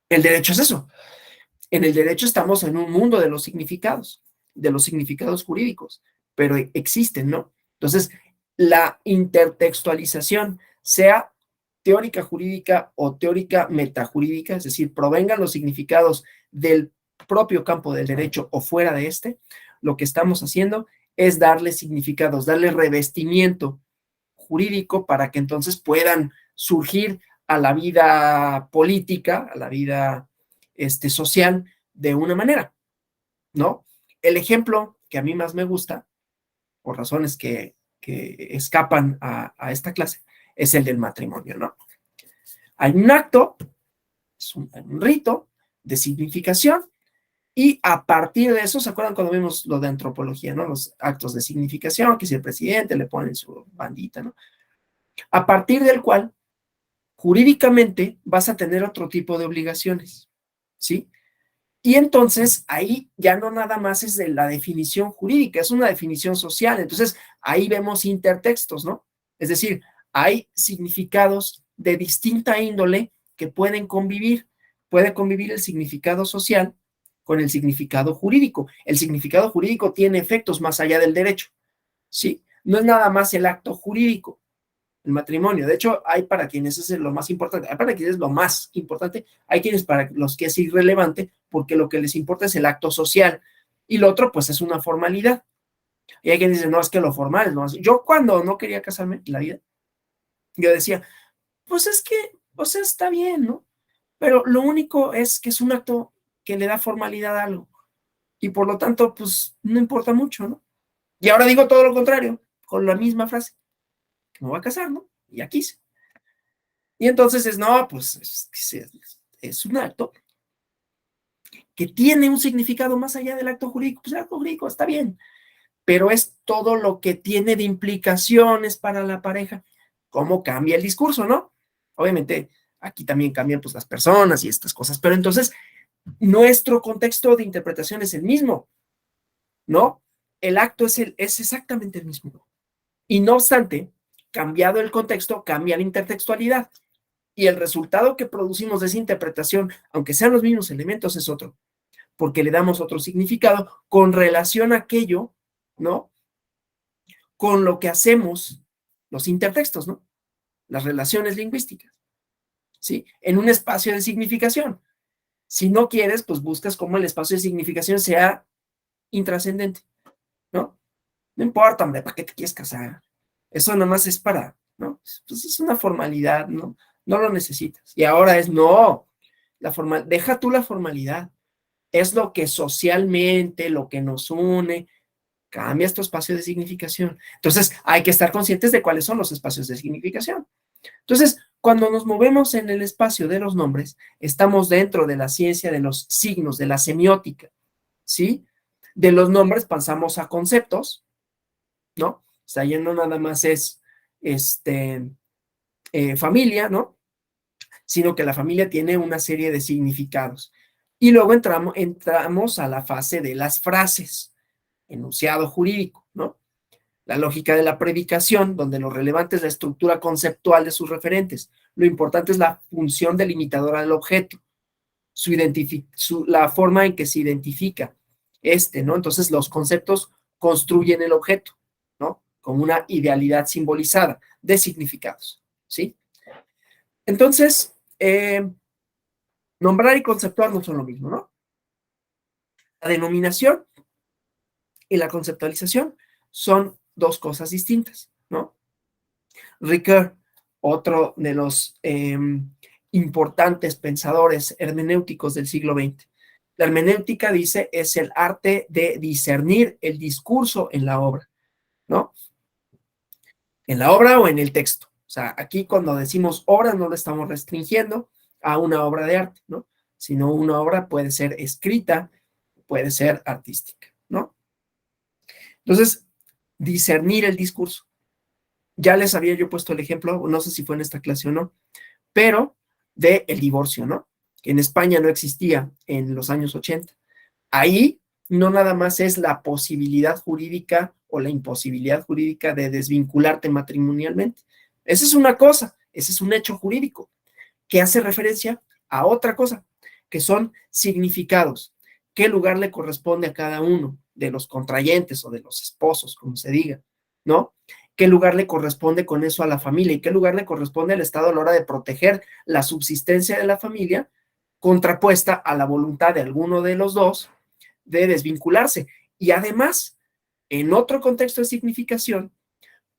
El derecho es eso. En el derecho estamos en un mundo de los significados jurídicos, pero existen, ¿no? Entonces, la intertextualización, sea teórica jurídica o teórica metajurídica, es decir, provengan los significados del propio campo del derecho o fuera de este, lo que estamos haciendo es darle significados, darle revestimiento jurídico para que entonces puedan surgir a la vida política, a la vida social de una manera, ¿no? El ejemplo que a mí más me gusta, por razones que escapan a esta clase, es el del matrimonio, ¿no? Hay un acto, es un rito de significación, y a partir de eso, ¿se acuerdan cuando vimos lo de antropología, ¿no? Los actos de significación, que si el presidente le pone su bandita, ¿no? A partir del cual, jurídicamente, vas a tener otro tipo de obligaciones, ¿sí? Y entonces ahí ya no nada más es de la definición jurídica, es una definición social. Entonces ahí vemos intertextos, ¿no? Es decir, hay significados de distinta índole que pueden convivir. Puede convivir el significado social con el significado jurídico. El significado jurídico tiene efectos más allá del derecho, ¿sí? No es nada más el acto jurídico, el matrimonio. De hecho, hay para quienes es lo más importante, hay para quienes es lo más importante, hay quienes para los que es irrelevante, porque lo que les importa es el acto social, y lo otro, pues, es una formalidad. Y hay quienes dicen, no, es que lo formal, no. Yo cuando no quería casarme en la vida, yo decía, pues es que, o sea, está bien, ¿no? Pero lo único es que es un acto que le da formalidad a algo. y por lo tanto, pues no importa mucho, ¿no? Y ahora digo todo lo contrario, con la misma frase, que me voy a casar, ¿no? Y aquí sí. Y entonces no, pues es un acto que tiene un significado más allá del acto jurídico. Pues el acto jurídico está bien, pero es todo lo que tiene de implicaciones para la pareja, cómo cambia el discurso, ¿no? Obviamente, aquí también cambian pues las personas y estas cosas, pero entonces nuestro contexto de interpretación es el mismo, ¿no? El acto es exactamente el mismo. Y no obstante, cambiado el contexto, cambia la intertextualidad. Y el resultado que producimos de esa interpretación, aunque sean los mismos elementos, es otro, porque le damos otro significado con relación a aquello, ¿no? Con lo que hacemos los intertextos, ¿no? Las relaciones lingüísticas, ¿sí? En un espacio de significación. Si no quieres, pues buscas cómo el espacio de significación sea intrascendente, ¿no? No importa, hombre, ¿para qué te quieres casar? Eso nada más es para, ¿no? Pues es una formalidad, ¿no? No lo necesitas. Y ahora no, deja tú la formalidad. Es lo que socialmente, lo que nos une, cambias tu espacio de significación. Entonces, hay que estar conscientes de cuáles son los espacios de significación. Entonces, cuando nos movemos en el espacio de los nombres, estamos dentro de la ciencia de los signos, de la semiótica, ¿sí? De los nombres pasamos a conceptos, ¿no? O sea, ya no nada más es familia, ¿no? Sino que la familia tiene una serie de significados. Y luego entramos a la fase de las frases, enunciado jurídico, ¿no? La lógica de la predicación, donde lo relevante es la estructura conceptual de sus referentes. Lo importante es la función delimitadora del objeto, la forma en que se identifica ¿no? Entonces, los conceptos construyen el objeto, ¿no? Como una idealidad simbolizada de significados, ¿sí? Entonces, nombrar y conceptuar no son lo mismo, ¿no? La denominación y la conceptualización son dos cosas distintas, ¿no? Ricoeur, otro de los importantes pensadores hermenéuticos del siglo XX. La hermenéutica, dice, es el arte de discernir el discurso en la obra, ¿no? En la obra o en el texto. O sea, aquí cuando decimos obra no lo estamos restringiendo a una obra de arte, ¿no? Sino una obra puede ser escrita, puede ser artística, ¿no? Entonces, discernir el discurso. Ya les había yo puesto el ejemplo, no sé si fue en esta clase o no, pero de el divorcio, ¿no? Que en España no existía en los años 80. Ahí no nada más es la posibilidad jurídica o la imposibilidad jurídica de desvincularte matrimonialmente. Esa es una cosa, ese es un hecho jurídico que hace referencia a otra cosa, que son significados. ¿Qué lugar le corresponde a cada uno de los contrayentes o de los esposos, como se diga, ¿no? ¿Qué lugar le corresponde con eso a la familia? ¿Y qué lugar le corresponde al Estado a la hora de proteger la subsistencia de la familia contrapuesta a la voluntad de alguno de los dos de desvincularse? Y además, en otro contexto de significación,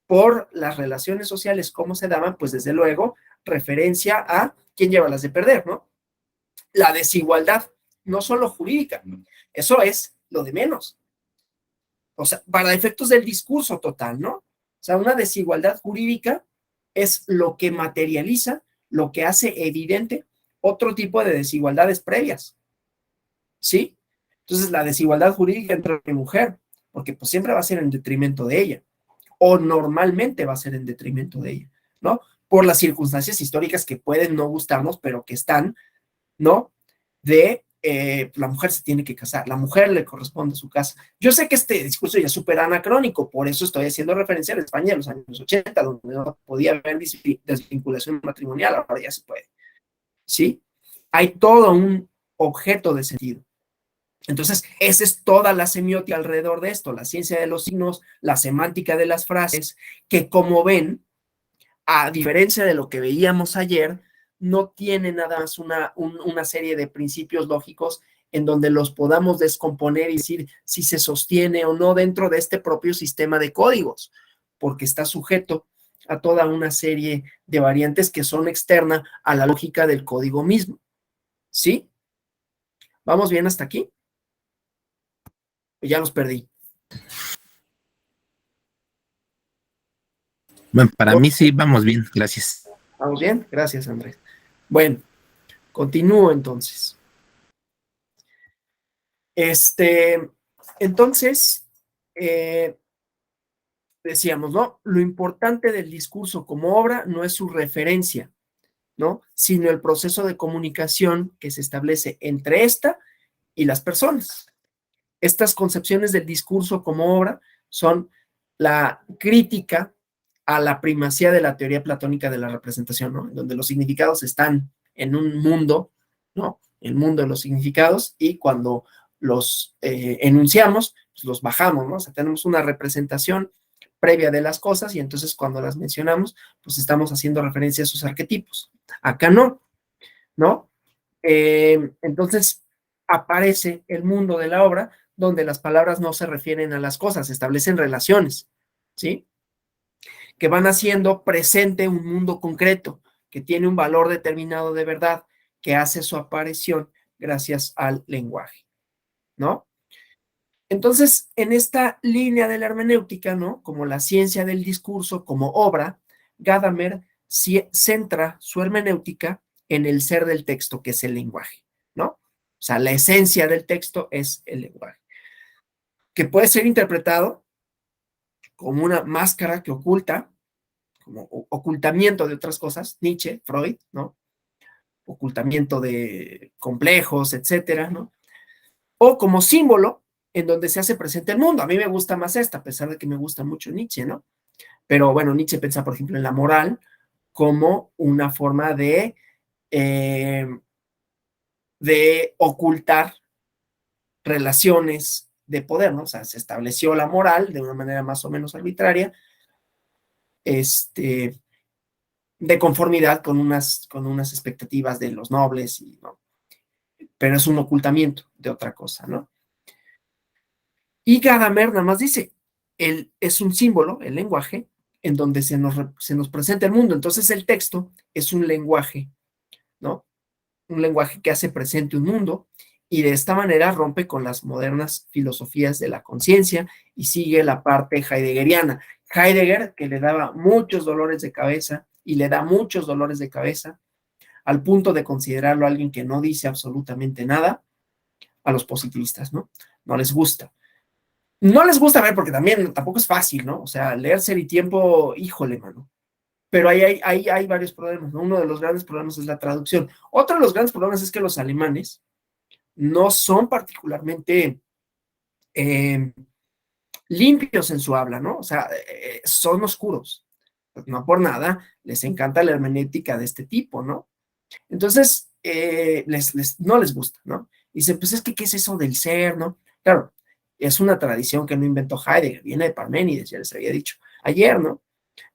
por las relaciones sociales, cómo se daban, pues desde luego, referencia a quién lleva las de perder, ¿no? La desigualdad, no solo jurídica, eso es lo de menos. O sea, para efectos del discurso total, ¿no? O sea, una desigualdad jurídica es lo que materializa, lo que hace evidente otro tipo de desigualdades previas, ¿sí? Entonces, la desigualdad jurídica entre hombre y mujer, porque pues siempre va a ser en detrimento de ella, o normalmente va a ser en detrimento de ella, ¿no? Por las circunstancias históricas que pueden no gustarnos, pero que están, ¿no? De la mujer se tiene que casar, la mujer le corresponde su casa. Yo sé que este discurso ya es súper anacrónico, por eso estoy haciendo referencia a la España de los años 80, donde no podía haber desvinculación matrimonial, ahora ya se puede, ¿sí? Hay todo un objeto de sentido. Entonces, esa es toda la semiótica alrededor de esto, la ciencia de los signos, la semántica de las frases, que como ven, a diferencia de lo que veíamos ayer, no tiene nada más una serie de principios lógicos en donde los podamos descomponer y decir si se sostiene o no dentro de este propio sistema de códigos, porque está sujeto a toda una serie de variantes que son externas a la lógica del código mismo. ¿Sí? ¿Vamos bien hasta aquí? Ya los perdí. Bueno, para mí sí, vamos bien, gracias. ¿Vamos bien? Gracias, Andrés. Bueno, continúo entonces. Entonces, decíamos, ¿no? Lo importante del discurso como obra no es su referencia, ¿no? Sino el proceso de comunicación que se establece entre esta y las personas. Estas concepciones del discurso como obra son la crítica a la primacía de la teoría platónica de la representación, ¿no? Donde los significados están en un mundo, ¿no? El mundo de los significados, y cuando los enunciamos, pues los bajamos, ¿no? O sea, tenemos una representación previa de las cosas y entonces cuando las mencionamos, pues estamos haciendo referencia a esos arquetipos. Acá no, ¿no? Entonces aparece el mundo de la obra donde las palabras no se refieren a las cosas, se establecen relaciones, ¿sí? Que van haciendo presente un mundo concreto, que tiene un valor determinado de verdad, que hace su aparición gracias al lenguaje, ¿no? Entonces, en esta línea de la hermenéutica, ¿no? Como la ciencia del discurso, como obra, Gadamer centra su hermenéutica en el ser del texto, que es el lenguaje, ¿no? O sea, la esencia del texto es el lenguaje, que puede ser interpretado como una máscara que oculta, como ocultamiento de otras cosas, Nietzsche, Freud, ¿no? Ocultamiento de complejos, etcétera, ¿no? O como símbolo en donde se hace presente el mundo. A mí me gusta más esta, a pesar de que me gusta mucho Nietzsche, ¿no? Pero bueno, Nietzsche piensa, por ejemplo, en la moral como una forma eh, de ocultar relaciones de poder, ¿no? O sea, se estableció la moral de una manera más o menos arbitraria, de conformidad con unas expectativas de los nobles, y, ¿no? Pero es un ocultamiento de otra cosa, ¿no? Y Gadamer nada más dice, es un símbolo, el lenguaje, en donde se nos presenta el mundo. Entonces el texto es un lenguaje, ¿no? Un lenguaje que hace presente un mundo y de esta manera rompe con las modernas filosofías de la conciencia y sigue la parte heideggeriana. Heidegger, que le daba muchos dolores de cabeza y le da muchos dolores de cabeza al punto de considerarlo alguien que no dice absolutamente nada, a los positivistas, ¿no? No les gusta. No les gusta ver porque también tampoco es fácil, ¿no? O sea, leer Ser y Tiempo, híjole, mano. Pero hay varios problemas, ¿no? Uno de los grandes problemas es la traducción. Otro de los grandes problemas es que los alemanes no son particularmente eh, limpios en su habla, ¿no? O sea, son oscuros. No por nada, les encanta la hermenéutica de este tipo, ¿no? Entonces, no les gusta, ¿no? Dicen, pues es que, ¿qué es eso del ser, no? Claro, es una tradición que no inventó Heidegger, viene de Parménides, ya les había dicho ayer, ¿no?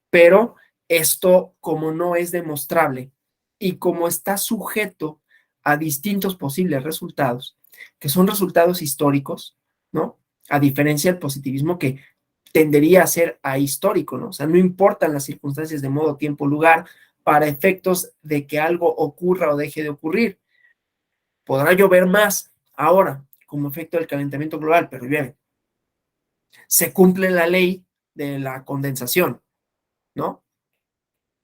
Pero esto, como no es demostrable y como está sujeto a distintos posibles resultados, que son resultados históricos, ¿no? A diferencia del positivismo que tendería a ser ahistórico, ¿no? O sea, no importan las circunstancias de modo, tiempo, lugar, para efectos de que algo ocurra o deje de ocurrir. Podrá llover más ahora como efecto del calentamiento global, pero bien, se cumple la ley de la condensación, ¿no?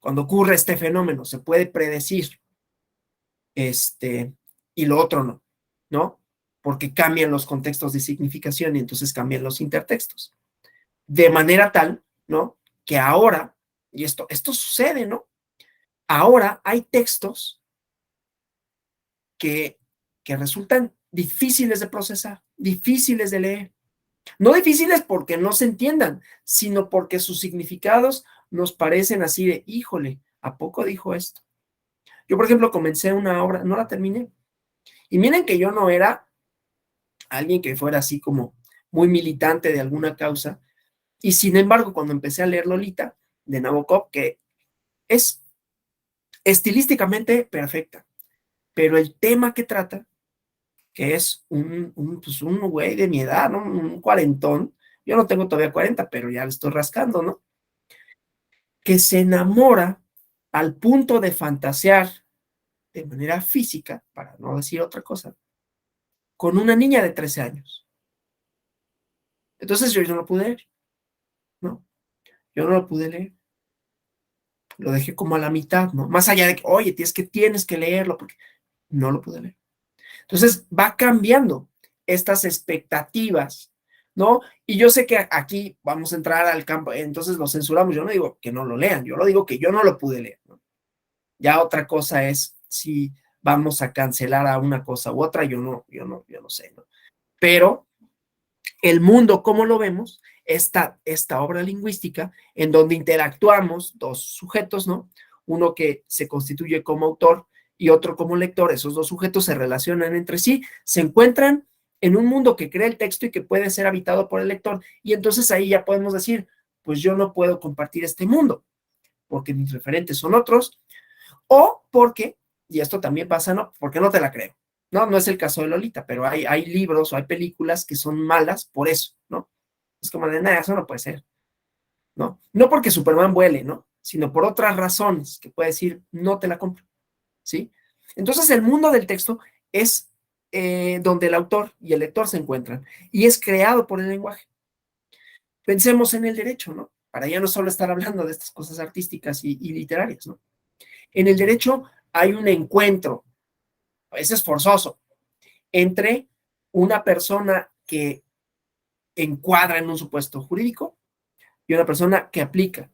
Cuando ocurre este fenómeno, se puede predecir, y lo otro no, ¿no? Porque cambian los contextos de significación y entonces cambian los intertextos. De manera tal, ¿no? Que ahora, y esto sucede, ¿no? Ahora hay textos que, que resultan difíciles de procesar, difíciles de leer. No difíciles porque no se entiendan, sino porque sus significados nos parecen así de, híjole, ¿a poco dijo esto? Yo, por ejemplo, comencé una obra, no la terminé. Y miren que yo no era alguien que fuera así como muy militante de alguna causa. Y sin embargo, cuando empecé a leer Lolita de Nabokov, que es estilísticamente perfecta, pero el tema que trata, que es pues un güey de mi edad, ¿no? Un cuarentón, yo no tengo todavía 40, pero ya le estoy rascando, ¿no? Que se enamora al punto de fantasear de manera física, para no decir otra cosa, con una niña de 13 años. Entonces yo no lo pude leer, ¿no? Yo no lo pude leer. Lo dejé como a la mitad, ¿no? Más allá de que, oye, tienes que leerlo, porque no lo pude leer. Entonces va cambiando estas expectativas, ¿no? Y yo sé que aquí vamos a entrar al campo, entonces lo censuramos. Yo no digo que no lo lean, yo lo digo que yo no lo pude leer, ¿no? Ya otra cosa es si vamos a cancelar a una cosa u otra, yo no sé, ¿no? Pero el mundo, como lo vemos, esta obra lingüística en donde interactuamos dos sujetos, ¿no? Uno que se constituye como autor y otro como lector. Esos dos sujetos se relacionan entre sí, se encuentran en un mundo que crea el texto y que puede ser habitado por el lector. Y entonces ahí ya podemos decir, pues yo no puedo compartir este mundo porque mis referentes son otros, o porque, y esto también pasa, ¿no? Porque no te la creo. No, no es el caso de Lolita, pero hay libros o hay películas que son malas por eso, ¿no? Es como de, nada, eso no puede ser, ¿no? No porque Superman vuele, ¿no? Sino por otras razones que puede decir, no te la compro, ¿sí? Entonces el mundo del texto es donde el autor y el lector se encuentran y es creado por el lenguaje. Pensemos en el derecho, ¿no? Para ya no solo estar hablando de estas cosas artísticas y literarias, ¿no? En el derecho hay un encuentro, a veces forzoso, entre una persona que encuadra en un supuesto jurídico y una persona que aplica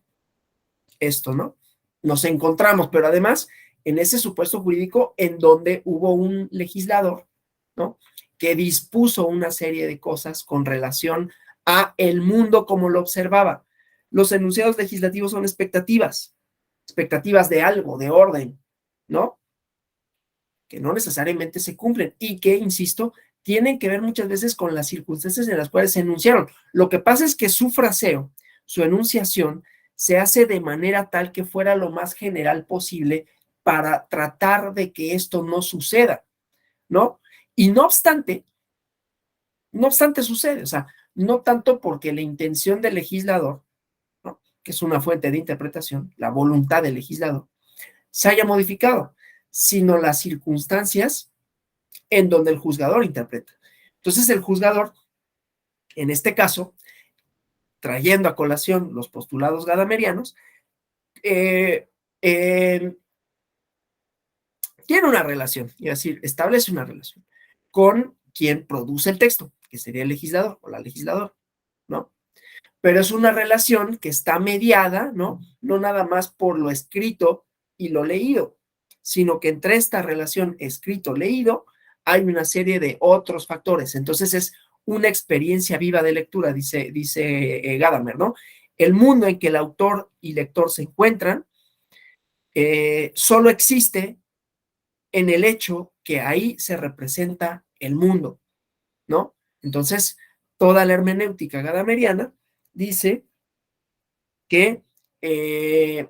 esto, ¿no? Nos encontramos, pero además en ese supuesto jurídico en donde hubo un legislador, ¿no? Que dispuso una serie de cosas con relación a el mundo como lo observaba. Los enunciados legislativos son expectativas de algo, de orden, ¿no? Que no necesariamente se cumplen y que, insisto, tienen que ver muchas veces con las circunstancias en las cuales se enunciaron. Lo que pasa es que su fraseo, su enunciación, se hace de manera tal que fuera lo más general posible para tratar de que esto no suceda, ¿no? Y no obstante sucede, o sea, no tanto porque la intención del legislador, ¿no? Que es una fuente de interpretación, la voluntad del legislador, se haya modificado, sino las circunstancias en donde el juzgador interpreta. Entonces el juzgador, en este caso, trayendo a colación los postulados gadamerianos, eh, eh, tiene una relación, es decir, establece una relación con quien produce el texto, que sería el legislador o la legisladora, ¿no? Pero es una relación que está mediada, ¿no? No nada más por lo escrito y lo leído, sino que entre esta relación escrito-leído hay una serie de otros factores. Entonces es una experiencia viva de lectura, dice Gadamer, ¿no? El mundo en que el autor y lector se encuentran solo existe en el hecho que ahí se representa el mundo, ¿no? Entonces, toda la hermenéutica gadameriana dice que el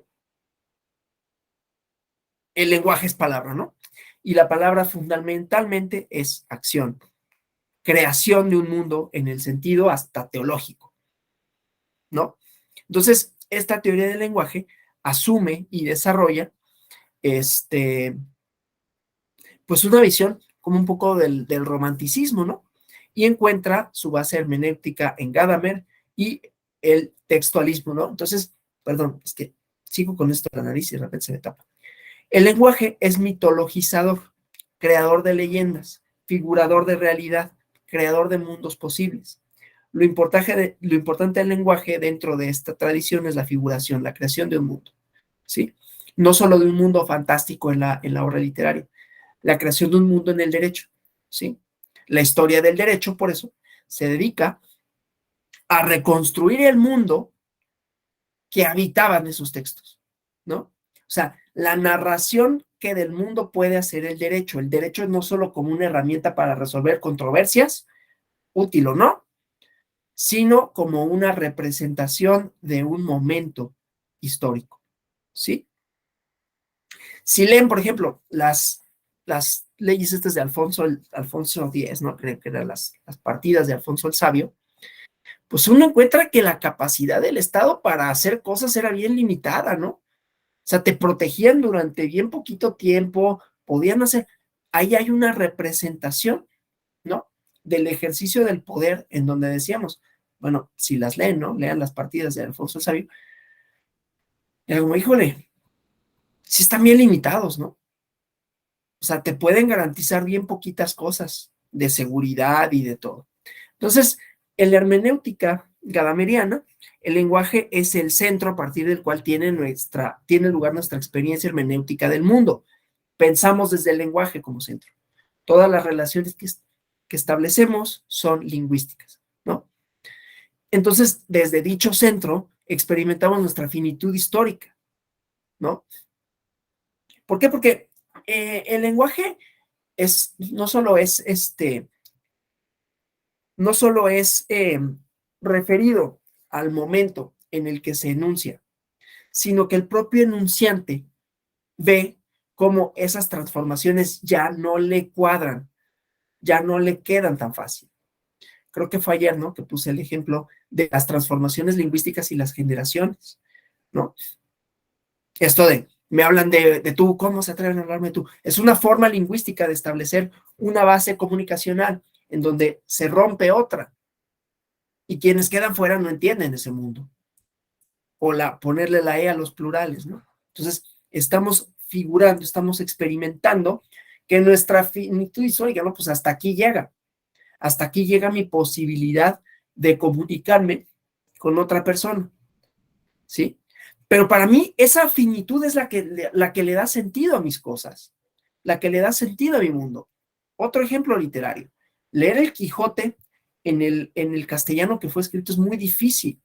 lenguaje es palabra, ¿no? Y la palabra fundamentalmente es acción, creación de un mundo en el sentido hasta teológico, ¿no? Entonces, esta teoría del lenguaje asume y desarrolla pues una visión como un poco del romanticismo, ¿no? Y encuentra su base hermenéutica en Gadamer y el textualismo, ¿no? Entonces, perdón, es que sigo con esto en la nariz y de repente se me tapa. El lenguaje es mitologizador, creador de leyendas, figurador de realidad, creador de mundos posibles. Lo importante del lenguaje dentro de esta tradición es la figuración, la creación de un mundo, ¿sí? No solo de un mundo fantástico en la obra literaria, la creación de un mundo en el derecho, ¿sí? La historia del derecho, por eso, se dedica a reconstruir el mundo que habitaban esos textos, ¿no? O sea, la narración que del mundo puede hacer el derecho no solo como una herramienta para resolver controversias, útil o no, sino como una representación de un momento histórico, ¿sí? Si leen, por ejemplo, las leyes estas de Alfonso X, ¿no? Creo que eran las partidas de Alfonso el Sabio, pues uno encuentra que la capacidad del Estado para hacer cosas era bien limitada, ¿no? O sea, te protegían durante bien poquito tiempo, podían hacer, ahí hay una representación, ¿no? Del ejercicio del poder en donde decíamos, Bueno, si las leen, ¿no? Lean las partidas de Alfonso el Sabio. Y como, híjole, sí están bien limitados, ¿no? O sea, te pueden garantizar bien poquitas cosas de seguridad y de todo. Entonces, en la hermenéutica gadameriana, el lenguaje es el centro a partir del cual tiene lugar nuestra experiencia hermenéutica del mundo. Pensamos desde el lenguaje como centro. Todas las relaciones que establecemos son lingüísticas, ¿no? Entonces, desde dicho centro, experimentamos nuestra finitud histórica, ¿no? ¿Por qué? Porque el lenguaje no solo es referido al momento en el que se enuncia, sino que el propio enunciante ve cómo esas transformaciones ya no le cuadran, ya no le quedan tan fácil. Creo que fue ayer, ¿no? Que puse el ejemplo de las transformaciones lingüísticas y las generaciones, ¿no? Esto de, me hablan de tú, ¿cómo se atreven a hablarme de tú? Es una forma lingüística de establecer una base comunicacional en donde se rompe otra y quienes quedan fuera no entienden ese mundo. O ponerle la E a los plurales, ¿no? Entonces, estamos figurando, estamos experimentando que nuestra finitud histórica, ¿no? Pues hasta aquí llega mi posibilidad de comunicarme con otra persona, ¿sí? Pero para mí esa finitud es la que le da sentido a mis cosas, la que le da sentido a mi mundo. Otro ejemplo literario, leer el Quijote en el castellano que fue escrito es muy difícil.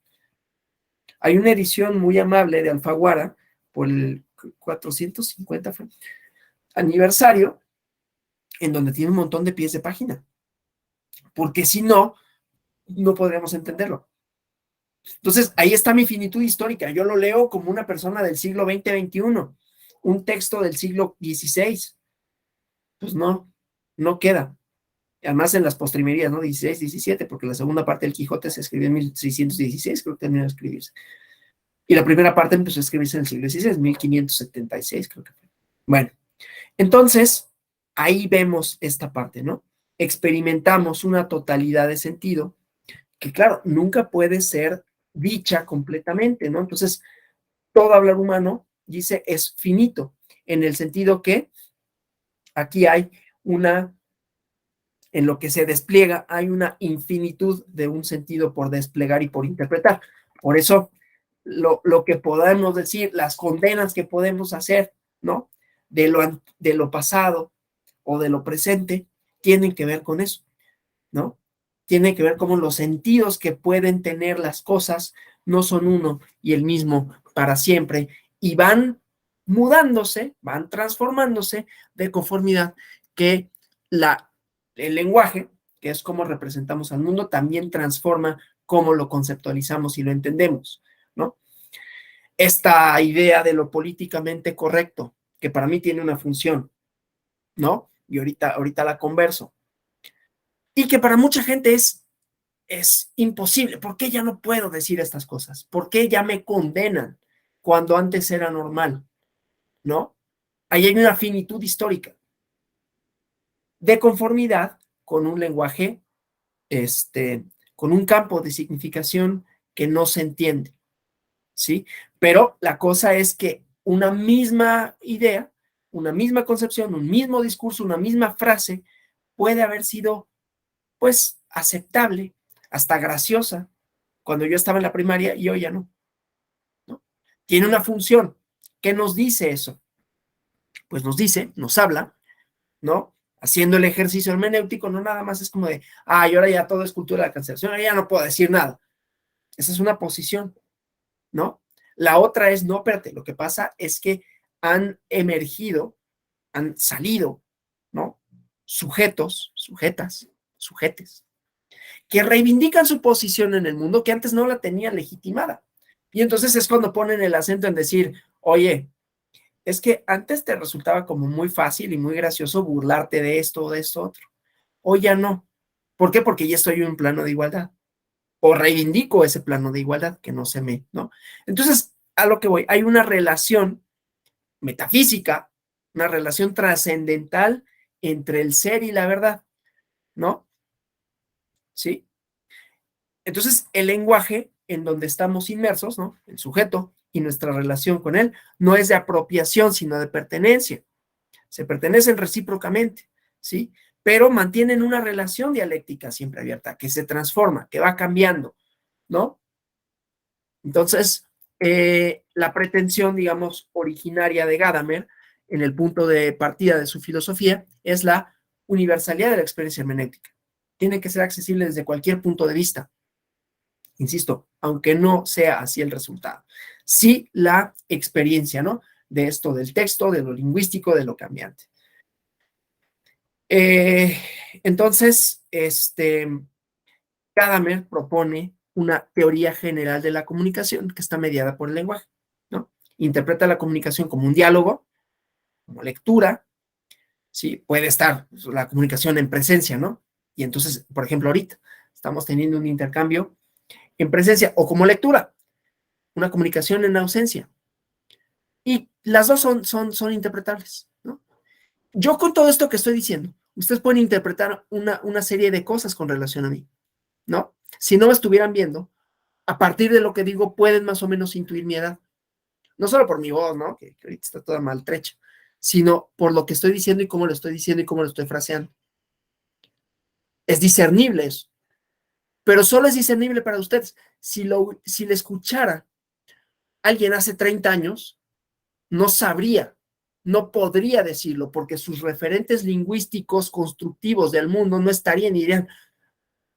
Hay una edición muy amable de Alfaguara por el 450 aniversario, en donde tiene un montón de pies de página, porque si no, no podríamos entenderlo. Entonces, ahí está mi finitud histórica. Yo lo leo como una persona del siglo XX-XXI, un texto del siglo XVI. Pues no queda. Además en las postrimerías, ¿no? 16, 17, porque la segunda parte del Quijote se escribió en 1616, creo que terminó de escribirse. Y la primera parte empezó a escribirse en el siglo XVI, 1576, creo que fue. Bueno, entonces, ahí vemos esta parte, ¿no? Experimentamos una totalidad de sentido que, claro, nunca puede ser dicha completamente, ¿no? Entonces, todo hablar humano, dice, es finito, en el sentido que aquí hay en lo que se despliega, hay una infinitud de un sentido por desplegar y por interpretar. Por eso, lo que podemos decir, las condenas que podemos hacer, ¿no? De lo pasado o de lo presente, tienen que ver con eso, ¿no? Tiene que ver cómo los sentidos que pueden tener las cosas no son uno y el mismo para siempre y van mudándose, van transformándose de conformidad que el lenguaje, que es cómo representamos al mundo, también transforma cómo lo conceptualizamos y lo entendemos, ¿no? Esta idea de lo políticamente correcto, que para mí tiene una función, ¿no? Y ahorita la converso. Y que para mucha gente es imposible. ¿Por qué ya no puedo decir estas cosas? ¿Por qué ya me condenan cuando antes era normal? ¿No? Ahí hay una finitud histórica de conformidad con un lenguaje, con un campo de significación que no se entiende, ¿sí? Pero la cosa es que una misma idea, una misma concepción, un mismo discurso, una misma frase puede haber sido, pues, aceptable, hasta graciosa, cuando yo estaba en la primaria y hoy ya no, ¿no? Tiene una función. ¿Qué nos dice eso? Pues nos habla, ¿no? Haciendo el ejercicio hermenéutico, no nada más es como de, y ahora ya todo es cultura de la cancelación, ahora ya no puedo decir nada. Esa es una posición, ¿no? La otra es, no, espérate, lo que pasa es que han emergido, han salido, ¿no? Sujetos, sujetas, sujetes, que reivindican su posición en el mundo que antes no la tenían legitimada. Y entonces es cuando ponen el acento en decir, oye, es que antes te resultaba como muy fácil y muy gracioso burlarte de esto o de esto otro. Hoy ya no. ¿Por qué? Porque ya estoy en un plano de igualdad. O reivindico ese plano de igualdad que no se me, ¿no? Entonces, a lo que voy, hay una relación metafísica, una relación trascendental entre el ser y la verdad, ¿no? ¿Sí? Entonces, el lenguaje en donde estamos inmersos, ¿no? El sujeto y nuestra relación con él, no es de apropiación, sino de pertenencia. Se pertenecen recíprocamente, ¿sí? Pero mantienen una relación dialéctica siempre abierta, que se transforma, que va cambiando, ¿no? Entonces, la pretensión, digamos, originaria de Gadamer, en el punto de partida de su filosofía, es la universalidad de la experiencia hermenéutica. Tiene que ser accesible desde cualquier punto de vista, insisto, aunque no sea así el resultado. Sí la experiencia, ¿no? De esto del texto, de lo lingüístico, de lo cambiante. Entonces, Gadamer propone una teoría general de la comunicación que está mediada por el lenguaje, ¿no? Interpreta la comunicación como un diálogo, como lectura, ¿sí? Puede estar la comunicación en presencia, ¿no? Y entonces, por ejemplo, ahorita estamos teniendo un intercambio en presencia o como lectura, una comunicación en ausencia. Y las dos son interpretables, ¿no? Yo con todo esto que estoy diciendo, ustedes pueden interpretar una serie de cosas con relación a mí, ¿no? Si no me estuvieran viendo, a partir de lo que digo, pueden más o menos intuir mi edad. No solo por mi voz, ¿no? Que ahorita está toda maltrecha, sino por lo que estoy diciendo y cómo lo estoy diciendo y cómo lo estoy fraseando. Es discernible eso, pero solo es discernible para ustedes. Si le escuchara alguien hace 30 años, no sabría, no podría decirlo, porque sus referentes lingüísticos constructivos del mundo no estarían y dirían,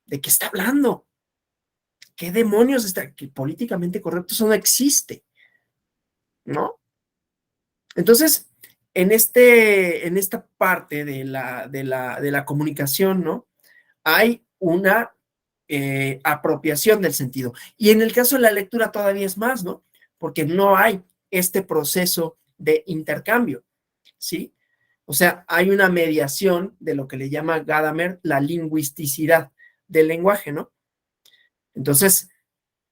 ¿de qué está hablando? ¿Qué demonios está? Que políticamente correcto eso no existe, ¿no? Entonces, en esta parte de la comunicación, ¿no? Hay una apropiación del sentido. Y en el caso de la lectura todavía es más, ¿no? Porque no hay este proceso de intercambio, ¿sí? O sea, hay una mediación de lo que le llama Gadamer la lingüisticidad del lenguaje, ¿no? Entonces,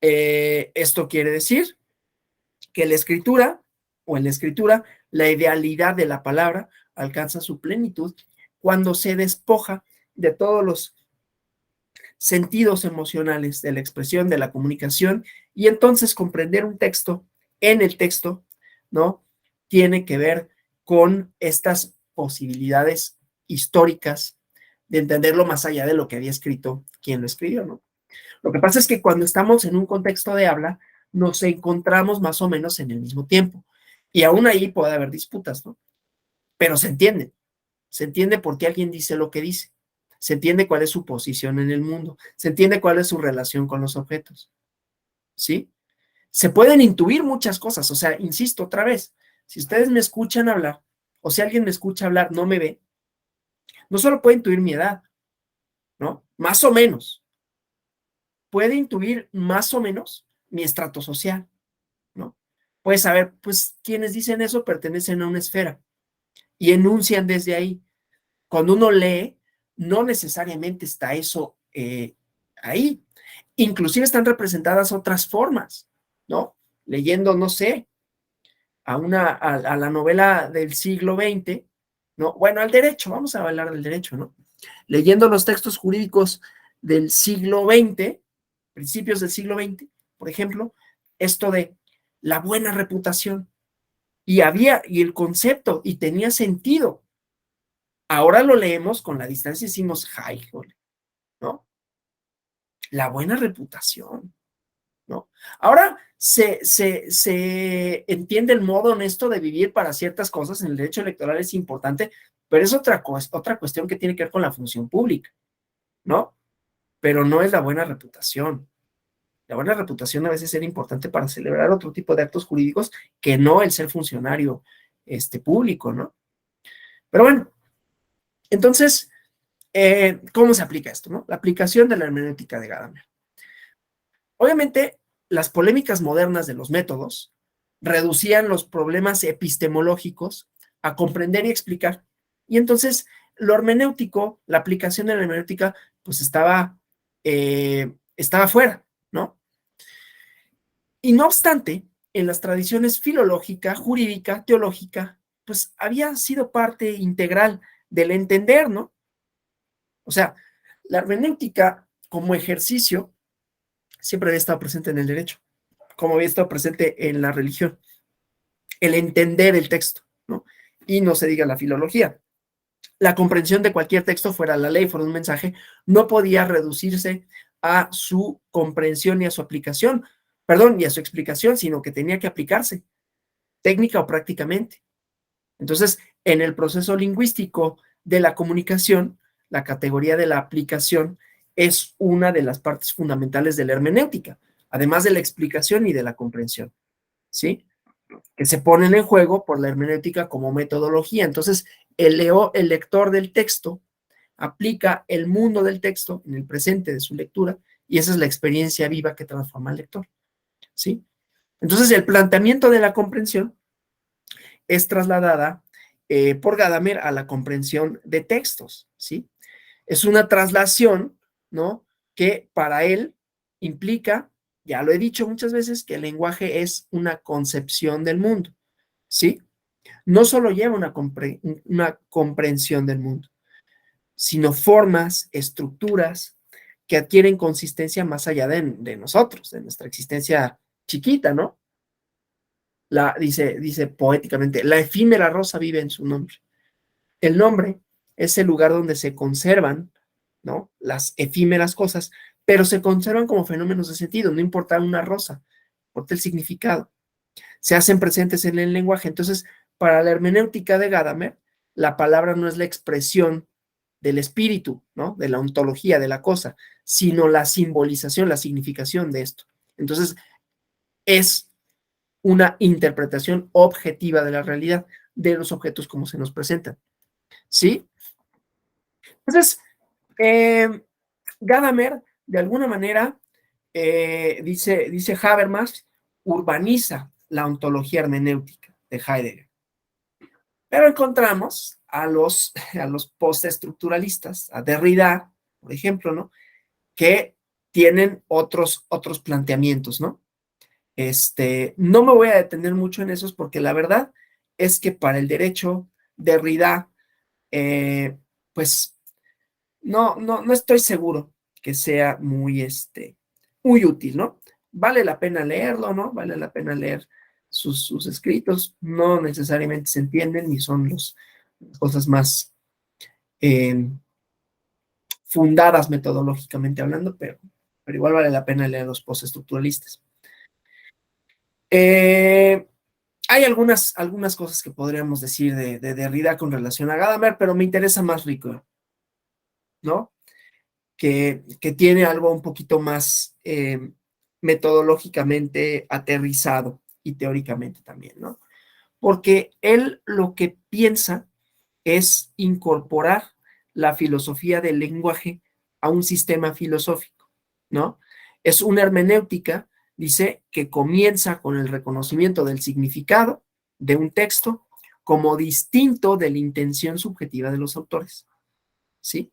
esto quiere decir que la escritura, o en la escritura, la idealidad de la palabra alcanza su plenitud cuando se despoja de todos los sentidos emocionales de la expresión, de la comunicación, y entonces comprender un texto en el texto, ¿no? Tiene que ver con estas posibilidades históricas de entenderlo más allá de lo que había escrito quien lo escribió, ¿no? Lo que pasa es que cuando estamos en un contexto de habla, nos encontramos más o menos en el mismo tiempo. Y aún ahí puede haber disputas, ¿no? Pero se entiende. Se entiende por qué alguien dice lo que dice. Se entiende cuál es su posición en el mundo. Se entiende cuál es su relación con los objetos. ¿Sí? Se pueden intuir muchas cosas. O sea, insisto otra vez, si ustedes me escuchan hablar, o si alguien me escucha hablar, no me ve, no solo puede intuir mi edad, ¿no? Más o menos. Puede intuir más o menos mi estrato social, ¿no? Puede saber, pues, quienes dicen eso pertenecen a una esfera y enuncian desde ahí. Cuando uno lee, no necesariamente está eso ahí. Inclusive están representadas otras formas, ¿no? Leyendo, no sé, a la novela del siglo XX, ¿no? Bueno, al derecho, vamos a hablar del derecho, ¿no? Leyendo los textos jurídicos del siglo XX, principios del siglo XX, por ejemplo, esto de la buena reputación, y el concepto, y tenía sentido. Ahora lo leemos con la distancia y decimos, ay, ¿no? La buena reputación, ¿no? Ahora se entiende el modo honesto de vivir para ciertas cosas, en el derecho electoral es importante, pero es otra cuestión que tiene que ver con la función pública, ¿no? Pero no es la buena reputación. La buena reputación a veces era importante para celebrar otro tipo de actos jurídicos que no el ser funcionario público, ¿no? Pero bueno, entonces, ¿cómo se aplica esto, no? La aplicación de la hermenéutica de Gadamer. Obviamente, las polémicas modernas de los métodos reducían los problemas epistemológicos a comprender y explicar. Y entonces, lo hermenéutico, la aplicación de la hermenéutica, pues estaba fuera, ¿no? Y no obstante, en las tradiciones filológica, jurídica, teológica, pues había sido parte integral del entender, ¿no? O sea, la hermenéutica como ejercicio siempre había estado presente en el derecho, como había estado presente en la religión, el entender el texto, ¿no? Y no se diga la filología. La comprensión de cualquier texto, fuera la ley, fuera un mensaje, no podía reducirse a su comprensión y a su aplicación, perdón, y a su explicación, sino que tenía que aplicarse, técnica o prácticamente. Entonces, en el proceso lingüístico de la comunicación, la categoría de la aplicación es una de las partes fundamentales de la hermenéutica, además de la explicación y de la comprensión, ¿sí? Que se ponen en juego por la hermenéutica como metodología. Entonces, el lector del texto aplica el mundo del texto en el presente de su lectura y esa es la experiencia viva que transforma al lector, ¿sí? Entonces, el planteamiento de la comprensión es trasladada por Gadamer a la comprensión de textos, ¿sí? Es una traslación, ¿no? Que para él implica, ya lo he dicho muchas veces, que el lenguaje es una concepción del mundo, ¿sí? No solo lleva una comprensión del mundo, sino formas, estructuras que adquieren consistencia más allá de nosotros, de nuestra existencia chiquita, ¿no? Dice poéticamente, la efímera rosa vive en su nombre. El nombre es el lugar donde se conservan, ¿no? Las efímeras cosas, pero se conservan como fenómenos de sentido, no importa una rosa, importa el significado. Se hacen presentes en el lenguaje. Entonces, para la hermenéutica de Gadamer, la palabra no es la expresión del espíritu, ¿no? De la ontología de la cosa, sino la simbolización, la significación de esto. Entonces, es una interpretación objetiva de la realidad, de los objetos como se nos presentan, ¿sí? Entonces, Gadamer, de alguna manera, dice Habermas, urbaniza la ontología hermenéutica de Heidegger. Pero encontramos a los postestructuralistas, a Derrida, por ejemplo, ¿no? Que tienen otros planteamientos, ¿no? No me voy a detener mucho en esos porque la verdad es que para el derecho, Derrida, pues no estoy seguro que sea muy útil, ¿no? Vale la pena leerlo, ¿no? Vale la pena leer sus escritos, no necesariamente se entienden ni son las cosas más eh, fundadas metodológicamente hablando, pero igual vale la pena leer los postestructuralistas. Hay algunas cosas que podríamos decir de Derrida con relación a Gadamer, pero me interesa más Ricoeur, ¿no? Que tiene algo un poquito más metodológicamente aterrizado y teóricamente también, ¿no? Porque él lo que piensa es incorporar la filosofía del lenguaje a un sistema filosófico, ¿no? Es una hermenéutica, dice, que comienza con el reconocimiento del significado de un texto como distinto de la intención subjetiva de los autores, ¿sí?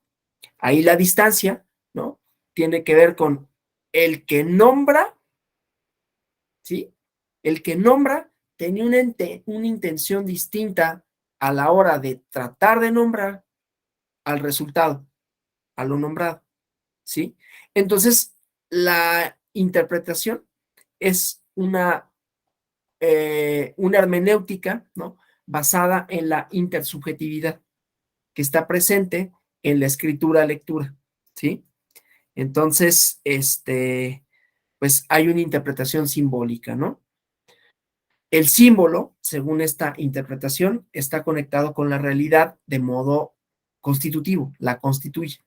Ahí la distancia, ¿no? Tiene que ver con el que nombra, ¿sí? El que nombra tenía una intención distinta a la hora de tratar de nombrar al resultado, a lo nombrado, ¿sí? Entonces, la interpretación es una hermenéutica, ¿no? Basada en la intersubjetividad que está presente en la escritura-lectura, ¿sí? Entonces, pues hay una interpretación simbólica, ¿no? El símbolo, según esta interpretación, está conectado con la realidad de modo constitutivo, la constituye,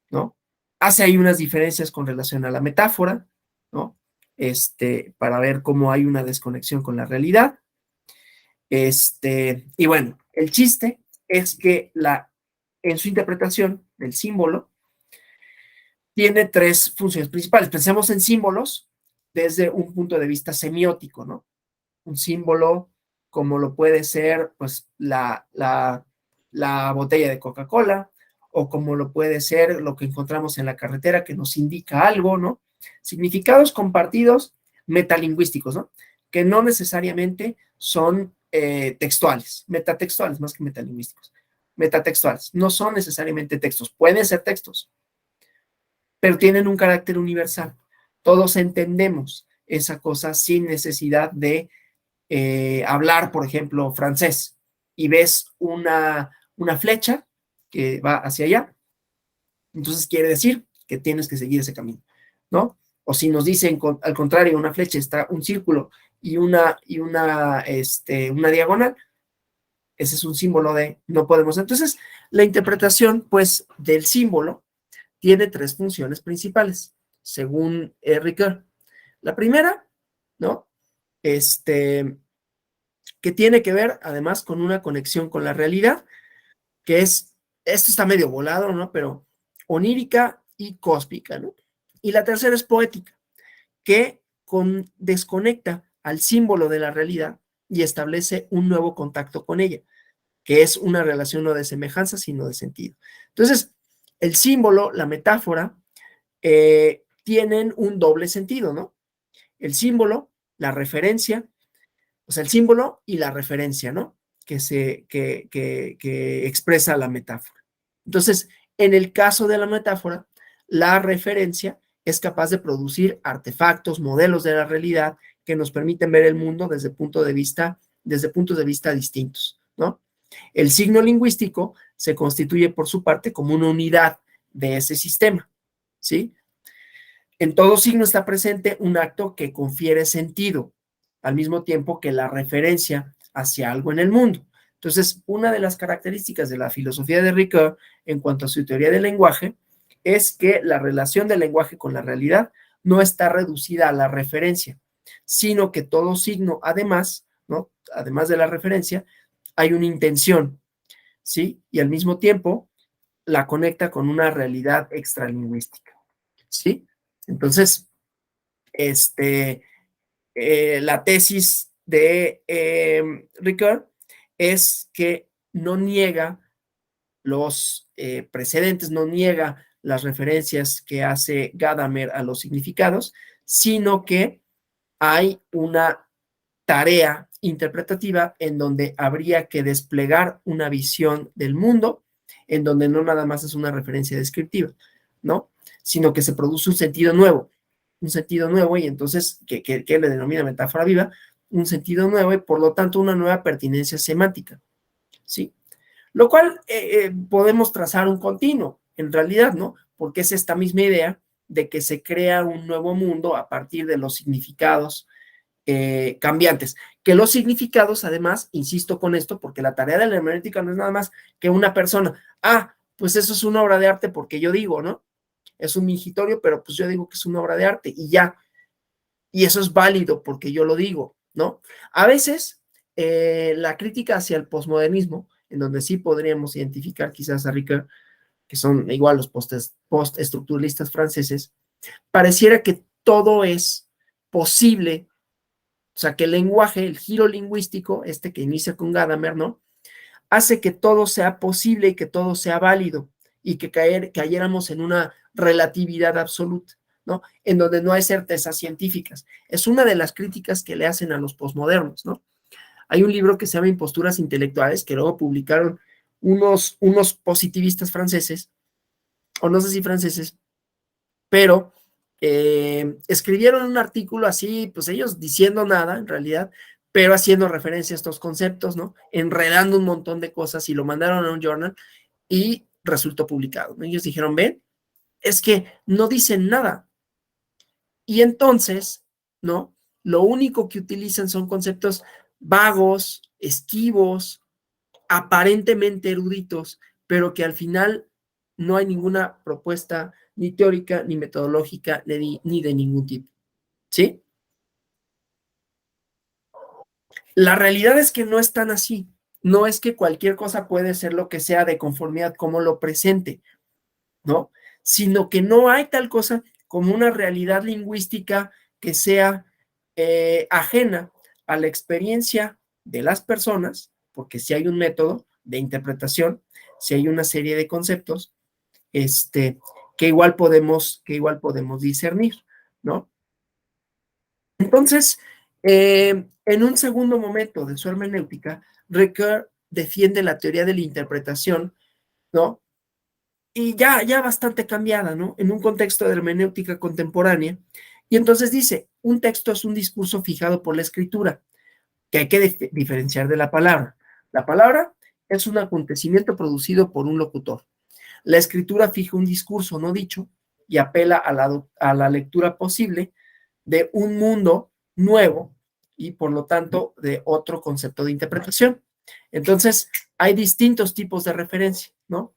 ¿no? Hace ahí unas diferencias con relación a la metáfora, ¿no? Para ver cómo hay una desconexión con la realidad. Y bueno, el chiste es que en su interpretación del símbolo, tiene tres funciones principales. Pensemos en símbolos desde un punto de vista semiótico, ¿no? Un símbolo como lo puede ser, pues, la botella de Coca-Cola, o como lo puede ser lo que encontramos en la carretera que nos indica algo, ¿no? Significados compartidos metalingüísticos, ¿no? Que no necesariamente son textuales, metatextuales más que metalingüísticos. Metatextuales, no son necesariamente textos, pueden ser textos, pero tienen un carácter universal. Todos entendemos esa cosa sin necesidad de hablar, por ejemplo, francés, y ves una flecha que va hacia allá, entonces quiere decir que tienes que seguir ese camino, ¿no? O si nos dicen al contrario, una flecha está un círculo y una diagonal, ese es un símbolo de no podemos. Entonces, la interpretación, pues, del símbolo tiene tres funciones principales, según Ricoeur. La primera, ¿no? Que tiene que ver, además, con una conexión con la realidad, que es, esto está medio volado, ¿no? Pero onírica y cósmica, ¿no? Y la tercera es poética, que desconecta al símbolo de la realidad y establece un nuevo contacto con ella, que es una relación no de semejanza, sino de sentido. Entonces, el símbolo, la metáfora, tienen un doble sentido, ¿no? El símbolo, la referencia, o sea, el símbolo y la referencia, ¿no? Que expresa la metáfora. Entonces, en el caso de la metáfora, la referencia es capaz de producir artefactos, modelos de la realidad que nos permiten ver el mundo desde puntos de vista distintos, ¿no? El signo lingüístico se constituye por su parte como una unidad de ese sistema, ¿sí? En todo signo está presente un acto que confiere sentido, al mismo tiempo que la referencia hacia algo en el mundo. Entonces, una de las características de la filosofía de Ricoeur en cuanto a su teoría del lenguaje es que la relación del lenguaje con la realidad no está reducida a la referencia, sino que todo signo, además, ¿no? Además de la referencia, hay una intención, ¿sí? Y al mismo tiempo la conecta con una realidad extralingüística, ¿sí? Entonces, la tesis de Ricoeur es que no niega los precedentes, no niega las referencias que hace Gadamer a los significados, sino que hay una tarea interpretativa en donde habría que desplegar una visión del mundo, en donde no nada más es una referencia descriptiva, ¿no? Sino que se produce un sentido nuevo y entonces, que le denomina metáfora viva, un sentido nuevo y por lo tanto una nueva pertinencia semántica, ¿sí? Lo cual podemos trazar un continuo, en realidad, ¿no? Porque es esta misma idea de que se crea un nuevo mundo a partir de los significados cambiantes, que los significados, además, insisto con esto, porque la tarea de la hermenéutica no es nada más que una persona, pues eso es una obra de arte porque yo digo, ¿no? Es un mingitorio, pero pues yo digo que es una obra de arte y ya, y eso es válido porque yo lo digo, ¿no? A veces, la crítica hacia el posmodernismo, en donde sí podríamos identificar quizás a Ricoeur, que son igual los postestructuralistas franceses, pareciera que todo es posible. O sea, que el lenguaje, el giro lingüístico, que inicia con Gadamer, ¿no? Hace que todo sea posible y que todo sea válido y que cayéramos en una relatividad absoluta, ¿no? En donde no hay certezas científicas. Es una de las críticas que le hacen a los posmodernos, ¿no? Hay un libro que se llama Imposturas Intelectuales, que luego publicaron unos positivistas franceses, o no sé si franceses, pero escribieron un artículo así, pues ellos diciendo nada en realidad, pero haciendo referencia a estos conceptos, ¿no? Enredando un montón de cosas y lo mandaron a un journal y resultó publicado, ¿no? Ellos dijeron, ven, es que no dicen nada. Y entonces, ¿no? Lo único que utilizan son conceptos vagos, esquivos, aparentemente eruditos, pero que al final no hay ninguna propuesta ni teórica, ni metodológica, ni de ningún tipo, ¿sí? La realidad es que no es tan así. No es que cualquier cosa puede ser lo que sea de conformidad como lo presente, ¿no? Sino que no hay tal cosa como una realidad lingüística que sea ajena a la experiencia de las personas, porque si hay un método de interpretación, si hay una serie de conceptos, que igual podemos discernir, ¿no? Entonces, en un segundo momento de su hermenéutica, Ricoeur defiende la teoría de la interpretación, ¿no? Y ya bastante cambiada, ¿no? En un contexto de hermenéutica contemporánea, Y entonces dice, un texto es un discurso fijado por la escritura, que hay que diferenciar de la palabra. La palabra es un acontecimiento producido por un locutor. La escritura fija un discurso no dicho y apela a la lectura posible de un mundo nuevo y por lo tanto de otro concepto de interpretación. Entonces, hay distintos tipos de referencia, ¿no?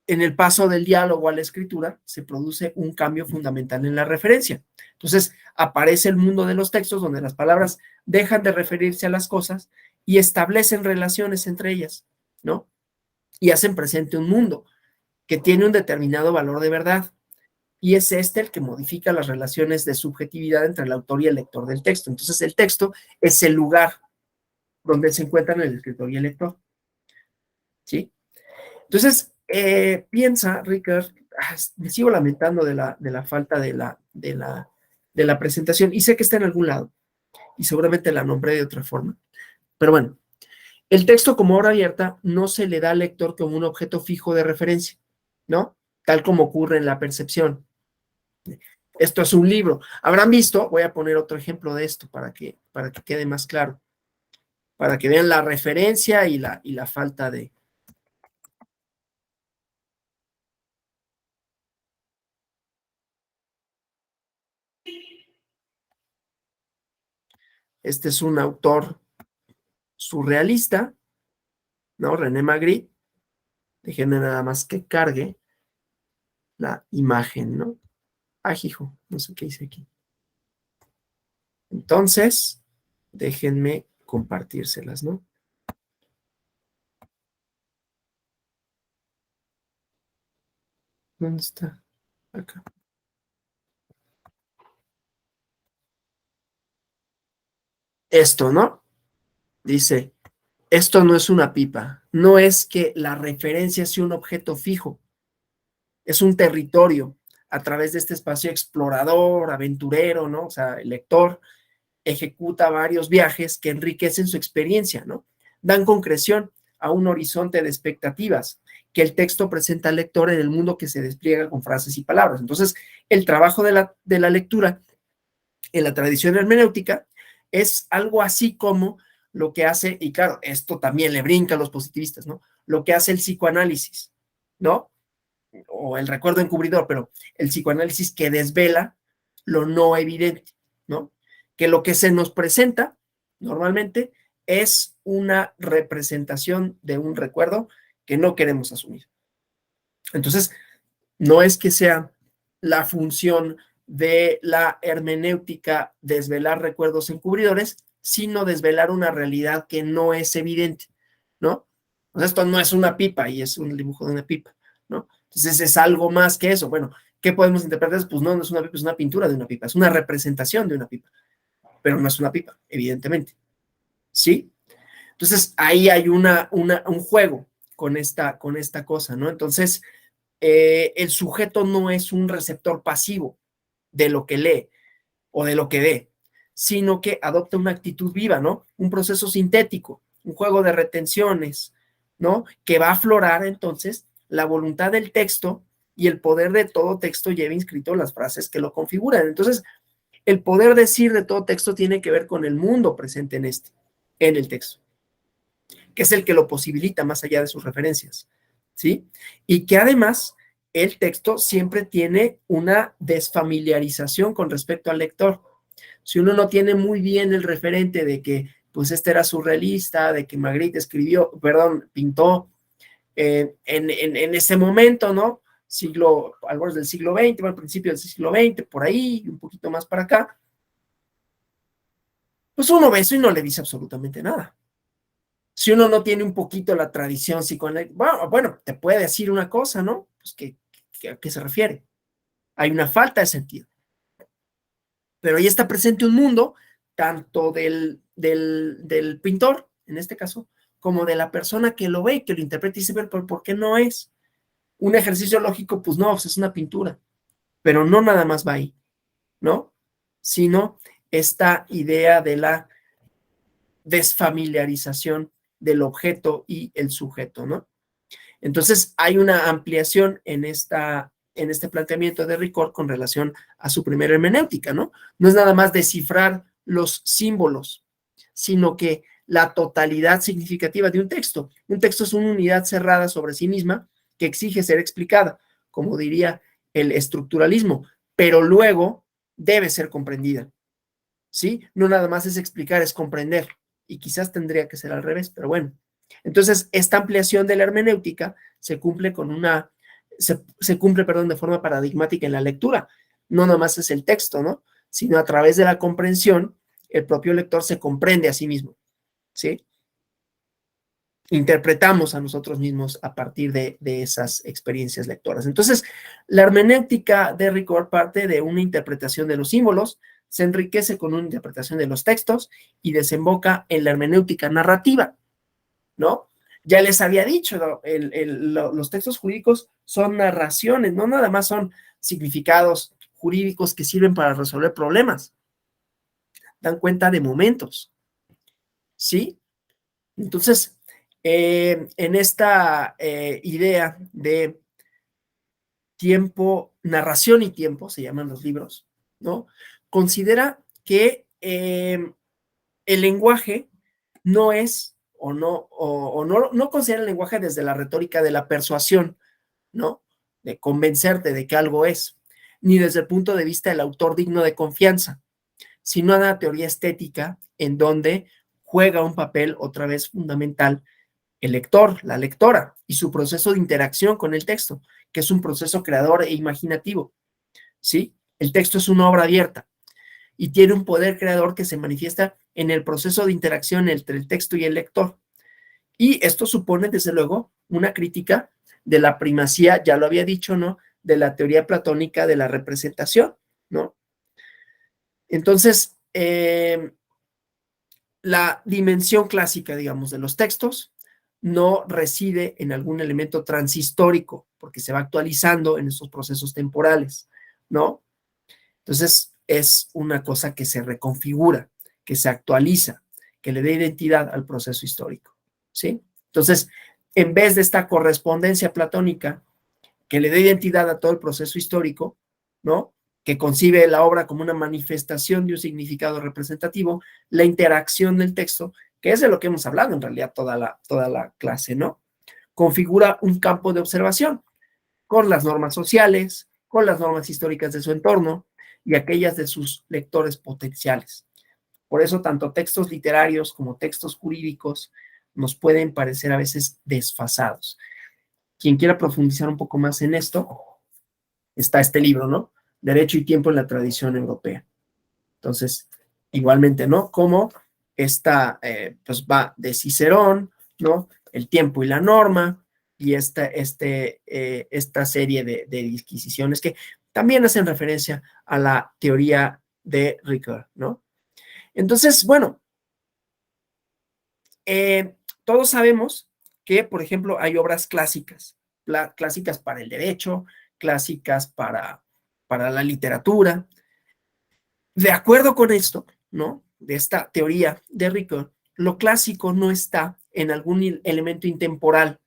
En el paso del diálogo a la escritura se produce un cambio fundamental en la referencia. Entonces, aparece el mundo de los textos donde las palabras dejan de referirse a las cosas y establecen relaciones entre ellas, ¿no? Y hacen presente un mundo que tiene un determinado valor de verdad. Y es este el que modifica las relaciones de subjetividad entre el autor y el lector del texto. Entonces, el texto es el lugar donde se encuentran el escritor y el lector, ¿sí? Entonces, piensa, Rickard, me sigo lamentando de la falta de la presentación, y sé que está en algún lado, y seguramente la nombré de otra forma, pero bueno, el texto como obra abierta no se le da al lector como un objeto fijo de referencia, ¿no? Tal como ocurre en la percepción. Esto es un libro. Habrán visto, voy a poner otro ejemplo de esto para que quede más claro, para que vean la referencia y la falta de... Este es un autor surrealista, ¿no? René Magritte. Déjenme nada más que cargue la imagen, ¿no? Ah, hijo, no sé qué hice aquí. Entonces, déjenme compartírselas, ¿no? ¿Dónde está? Acá. Esto, ¿no? Dice, esto no es una pipa, no es que la referencia sea un objeto fijo, es un territorio a través de este espacio explorador, aventurero, ¿no? O sea, el lector ejecuta varios viajes que enriquecen su experiencia, ¿no? Dan concreción a un horizonte de expectativas que el texto presenta al lector en el mundo que se despliega con frases y palabras. Entonces, el trabajo de la lectura en la tradición hermenéutica es algo así como lo que hace, y claro, esto también le brinca a los positivistas, ¿no? Lo que hace el psicoanálisis, ¿no? O el recuerdo encubridor, pero el psicoanálisis que desvela lo no evidente, ¿no? Que lo que se nos presenta normalmente es una representación de un recuerdo que no queremos asumir. Entonces, no es que sea la función de la hermenéutica desvelar recuerdos encubridores, sino desvelar una realidad que no es evidente, ¿no? O sea, esto no es una pipa y es un dibujo de una pipa, ¿no? Entonces es algo más que eso. Bueno, ¿qué podemos interpretar? Pues no, no es una pipa, es una pintura de una pipa, es una representación de una pipa, pero no es una pipa, evidentemente, ¿sí? Entonces ahí hay un juego con esta cosa, ¿no? Entonces, el sujeto no es un receptor pasivo de lo que lee o de lo que ve, sino que adopta una actitud viva, ¿no? Un proceso sintético, un juego de retenciones, ¿no? Que va a aflorar entonces la voluntad del texto y el poder de todo texto lleva inscrito las frases que lo configuran. Entonces, el poder decir de todo texto tiene que ver con el mundo presente en el texto, que es el que lo posibilita más allá de sus referencias, ¿sí? Y que además el texto siempre tiene una desfamiliarización con respecto al lector. Si uno no tiene muy bien el referente de que, pues, este era surrealista, de que Magritte pintó en ese momento, ¿no? Algunos del siglo XX, al principio del siglo XX, por ahí, un poquito más para acá, pues uno ve eso y no le dice absolutamente nada. Si uno no tiene un poquito la tradición psicoanalítica, bueno, te puede decir una cosa, ¿no? Pues ¿a qué se refiere? Hay una falta de sentido. Pero ahí está presente un mundo, tanto del pintor, en este caso, como de la persona que lo ve, que lo interpreta y dice, pero ¿por qué no es? Un ejercicio lógico, pues no, pues es una pintura, pero no nada más va ahí, ¿no? Sino esta idea de la desfamiliarización del objeto y el sujeto, ¿no? Entonces hay una ampliación en esta en este planteamiento de Ricord con relación a su primera hermenéutica, ¿no? No es nada más descifrar los símbolos, sino que la totalidad significativa de un texto. Un texto es una unidad cerrada sobre sí misma que exige ser explicada, como diría el estructuralismo, pero luego debe ser comprendida, ¿sí? No nada más es explicar, es comprender, y quizás tendría que ser al revés, pero bueno. Entonces, esta ampliación de la hermenéutica se cumple perdón, de forma paradigmática en la lectura. No nada más es el texto, ¿no? Sino a través de la comprensión, el propio lector se comprende a sí mismo, ¿sí? Interpretamos a nosotros mismos a partir de esas experiencias lectoras. Entonces, la hermenéutica de Ricord parte de una interpretación de los símbolos, se enriquece con una interpretación de los textos y desemboca en la hermenéutica narrativa, ¿no? Ya les había dicho, ¿no? Los textos jurídicos son narraciones, no nada más son significados jurídicos que sirven para resolver problemas, dan cuenta de momentos, ¿sí? Entonces, en esta idea de tiempo, narración y tiempo, se llaman los libros, ¿no? Considera que el lenguaje no es no considera el lenguaje desde la retórica de la persuasión, ¿no? De convencerte de que algo es, ni desde el punto de vista del autor digno de confianza, sino una teoría estética en donde juega un papel otra vez fundamental el lector, la lectora y su proceso de interacción con el texto, que es un proceso creador e imaginativo, ¿sí? El texto es una obra abierta y tiene un poder creador que se manifiesta en el proceso de interacción entre el texto y el lector. Y esto supone, desde luego, una crítica de la primacía, ya lo había dicho, ¿no? De la teoría platónica de la representación, ¿no? Entonces, la dimensión clásica, digamos, de los textos no reside en algún elemento transhistórico, porque se va actualizando en esos procesos temporales, ¿no? Entonces, es una cosa que se reconfigura, que se actualiza, que le da identidad al proceso histórico, ¿sí? Entonces, en vez de esta correspondencia platónica que le da identidad a todo el proceso histórico, ¿no? Que concibe la obra como una manifestación de un significado representativo, la interacción del texto, que es de lo que hemos hablado en realidad toda la clase, ¿no? Configura un campo de observación con las normas sociales, con las normas históricas de su entorno y aquellas de sus lectores potenciales. Por eso, tanto textos literarios como textos jurídicos nos pueden parecer a veces desfasados. Quien quiera profundizar un poco más en esto, está este libro, ¿no? Derecho y tiempo en la tradición europea. Entonces, igualmente, ¿no? Como pues va de Cicerón, ¿no? El tiempo y la norma, y esta serie de disquisiciones que también hacen referencia a la teoría de Ricoeur, ¿no? Entonces, bueno, todos sabemos que, por ejemplo, hay obras clásicas, clásicas para el derecho, clásicas para la literatura. De acuerdo con esto, ¿no? De esta teoría de Ricoeur, lo clásico no está en algún elemento intemporal.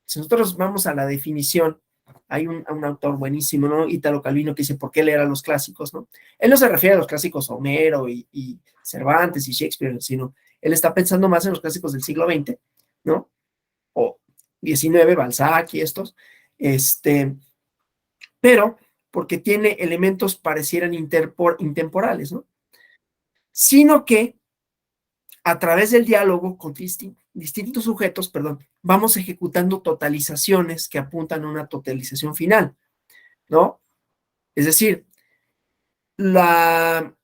Si nosotros vamos a la definición, hay un autor buenísimo, ¿no? Italo Calvino, que dice por qué leer a los clásicos, ¿no? Él no se refiere a los clásicos Homero y Cervantes y Shakespeare, sino él está pensando más en los clásicos del siglo XX, ¿no? O XIX, Balzac y estos, pero porque tiene elementos parecieran intemporales, ¿no? Sino que a través del diálogo con distintos sujetos, perdón, vamos ejecutando totalizaciones que apuntan a una totalización final, ¿no? Es decir, lo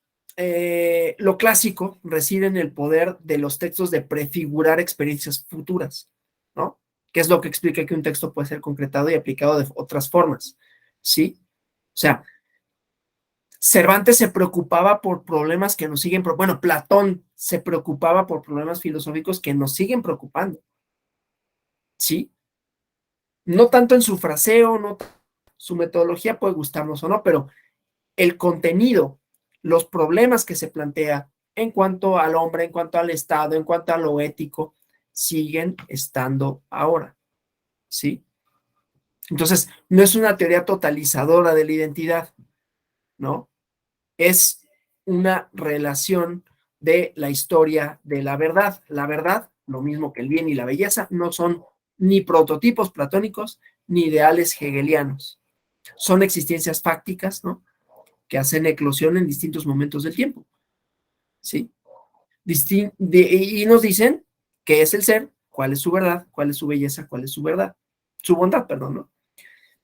clásico reside en el poder de los textos de prefigurar experiencias futuras, ¿no? Que es lo que explica que un texto puede ser concretado y aplicado de otras formas, ¿sí? O sea, Cervantes se preocupaba por problemas que nos siguen, bueno, Platón se preocupaba por problemas filosóficos que nos siguen preocupando, ¿sí? No tanto en su fraseo, no, su metodología puede gustarnos o no, pero el contenido, los problemas que se plantea en cuanto al hombre, en cuanto al Estado, en cuanto a lo ético, siguen estando ahora, ¿sí? Entonces, no es una teoría totalizadora de la identidad, ¿no? Es una relación de la historia de la verdad. La verdad, lo mismo que el bien y la belleza, no son ni prototipos platónicos ni ideales hegelianos. Son existencias fácticas, ¿no? Que hacen eclosión en distintos momentos del tiempo, ¿sí? Y nos dicen qué es el ser, cuál es su verdad, cuál es su belleza, cuál es su verdad, su bondad, perdón, ¿no?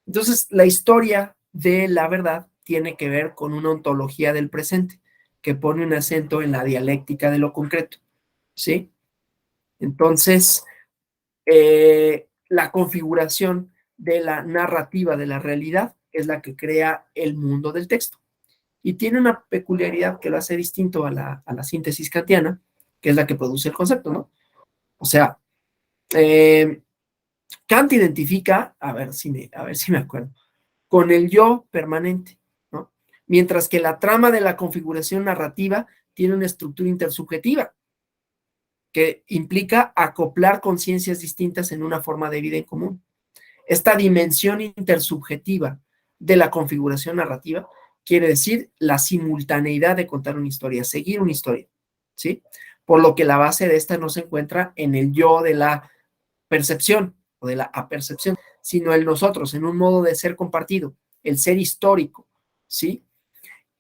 Entonces, la historia de la verdad tiene que ver con una ontología del presente, que pone un acento en la dialéctica de lo concreto, ¿sí? Entonces, la configuración de la narrativa de la realidad es la que crea el mundo del texto. Y tiene una peculiaridad que lo hace distinto a la síntesis kantiana, que es la que produce el concepto, ¿no? O sea, Kant identifica, a ver si me acuerdo, con el yo permanente, ¿no? Mientras que la trama de la configuración narrativa tiene una estructura intersubjetiva que implica acoplar conciencias distintas en una forma de vida en común. Esta dimensión intersubjetiva de la configuración narrativa quiere decir la simultaneidad de contar una historia, seguir una historia, ¿sí? Por lo que la base de esta no se encuentra en el yo de la percepción o de la apercepción, sino el nosotros, en un modo de ser compartido, el ser histórico, ¿sí?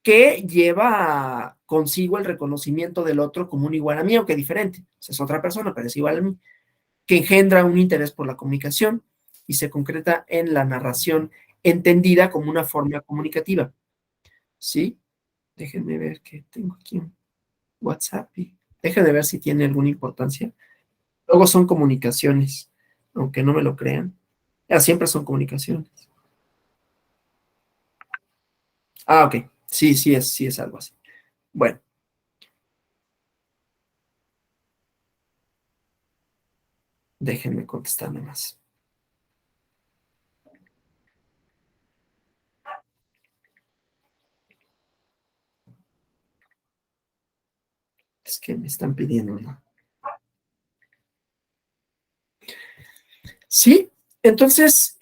Que lleva consigo el reconocimiento del otro como un igual a mí, aunque diferente. Es otra persona, pero es igual a mí, que engendra un interés por la comunicación y se concreta en la narración entendida como una forma comunicativa, ¿sí? Déjenme ver que tengo aquí un WhatsApp y déjenme ver si tiene alguna importancia. Luego son comunicaciones, aunque no me lo crean. Siempre son comunicaciones. Ok. Sí es algo así. Bueno. Déjenme contestar nomás. Es que me están pidiendo, ¿no? Sí, entonces,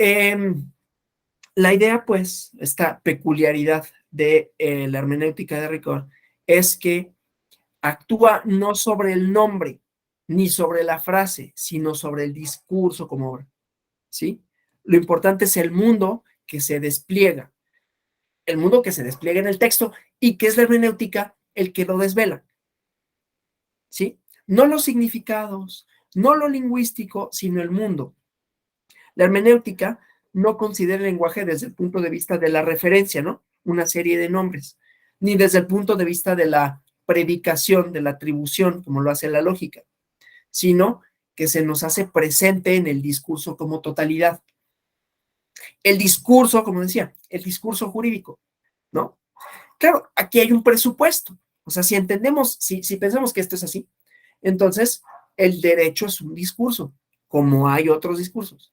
la idea, pues, esta peculiaridad de la hermenéutica de Ricord es que actúa no sobre el nombre ni sobre la frase, sino sobre el discurso como obra, ¿sí? Lo importante es el mundo que se despliega, el mundo que se despliega en el texto y que es la hermenéutica el que lo desvela, ¿sí? No los significados, no lo lingüístico, sino el mundo. La hermenéutica no considera el lenguaje desde el punto de vista de la referencia, ¿no? Una serie de nombres, ni desde el punto de vista de la predicación, de la atribución, como lo hace la lógica, sino que se nos hace presente en el discurso como totalidad. El discurso, como decía, el discurso jurídico, ¿no? Claro, aquí hay un presupuesto. O sea, si entendemos, si pensamos que esto es así, entonces el derecho es un discurso, como hay otros discursos,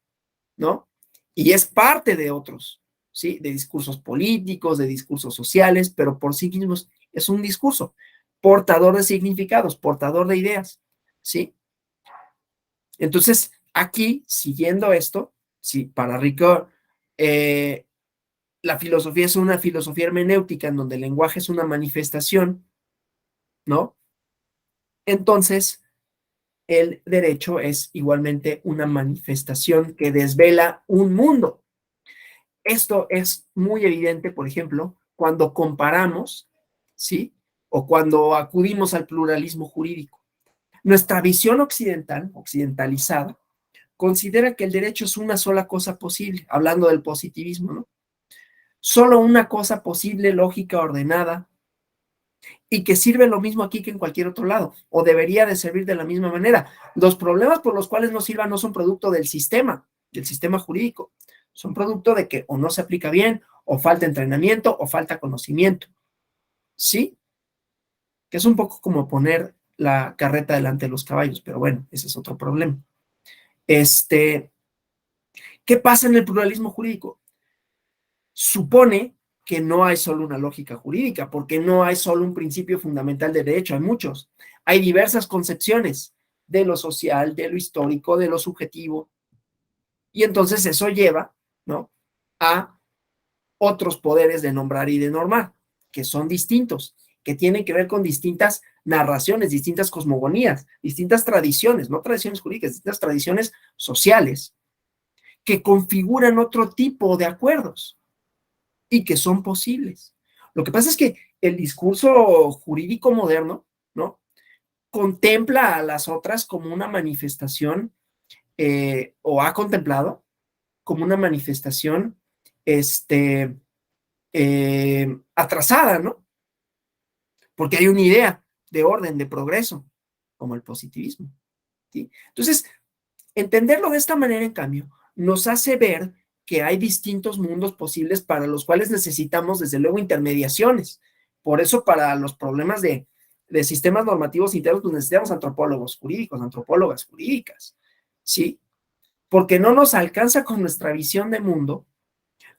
¿no? Y es parte de otros, ¿sí? De discursos políticos, de discursos sociales, pero por sí mismos es un discurso, portador de significados, portador de ideas, ¿sí? Entonces, aquí, siguiendo esto, sí, para Ricoeur, la filosofía es una filosofía hermenéutica en donde el lenguaje es una manifestación, ¿no? Entonces, el derecho es igualmente una manifestación que desvela un mundo. Esto es muy evidente, por ejemplo, cuando comparamos, ¿sí? O cuando acudimos al pluralismo jurídico. Nuestra visión occidental, occidentalizada, considera que el derecho es una sola cosa posible, hablando del positivismo, ¿no? Solo una cosa posible, lógica, ordenada, y que sirve lo mismo aquí que en cualquier otro lado, o debería de servir de la misma manera. Los problemas por los cuales no sirva no son producto del sistema jurídico, son producto de que o no se aplica bien, o falta entrenamiento, o falta conocimiento, ¿sí? Que es un poco como poner la carreta delante de los caballos, pero bueno, ese es otro problema. ¿Qué pasa en el pluralismo jurídico? Supone que no hay solo una lógica jurídica, porque no hay solo un principio fundamental de derecho, hay muchos. Hay diversas concepciones de lo social, de lo histórico, de lo subjetivo. Y entonces eso lleva ¿no? A otros poderes de nombrar y de normar, que son distintos, que tienen que ver con distintas narraciones, distintas cosmogonías, distintas tradiciones, no tradiciones jurídicas, distintas tradiciones sociales, que configuran otro tipo de acuerdos y que son posibles. Lo que pasa es que el discurso jurídico moderno, ¿no?, contempla a las otras como una manifestación, o ha contemplado como una manifestación atrasada, ¿no? Porque hay una idea de orden, de progreso, como el positivismo, ¿sí? Entonces, entenderlo de esta manera, en cambio, nos hace ver que hay distintos mundos posibles para los cuales necesitamos, desde luego, intermediaciones. Por eso, para los problemas de sistemas normativos internos, pues necesitamos antropólogos jurídicos, antropólogas jurídicas, ¿sí? Porque no nos alcanza con nuestra visión de mundo,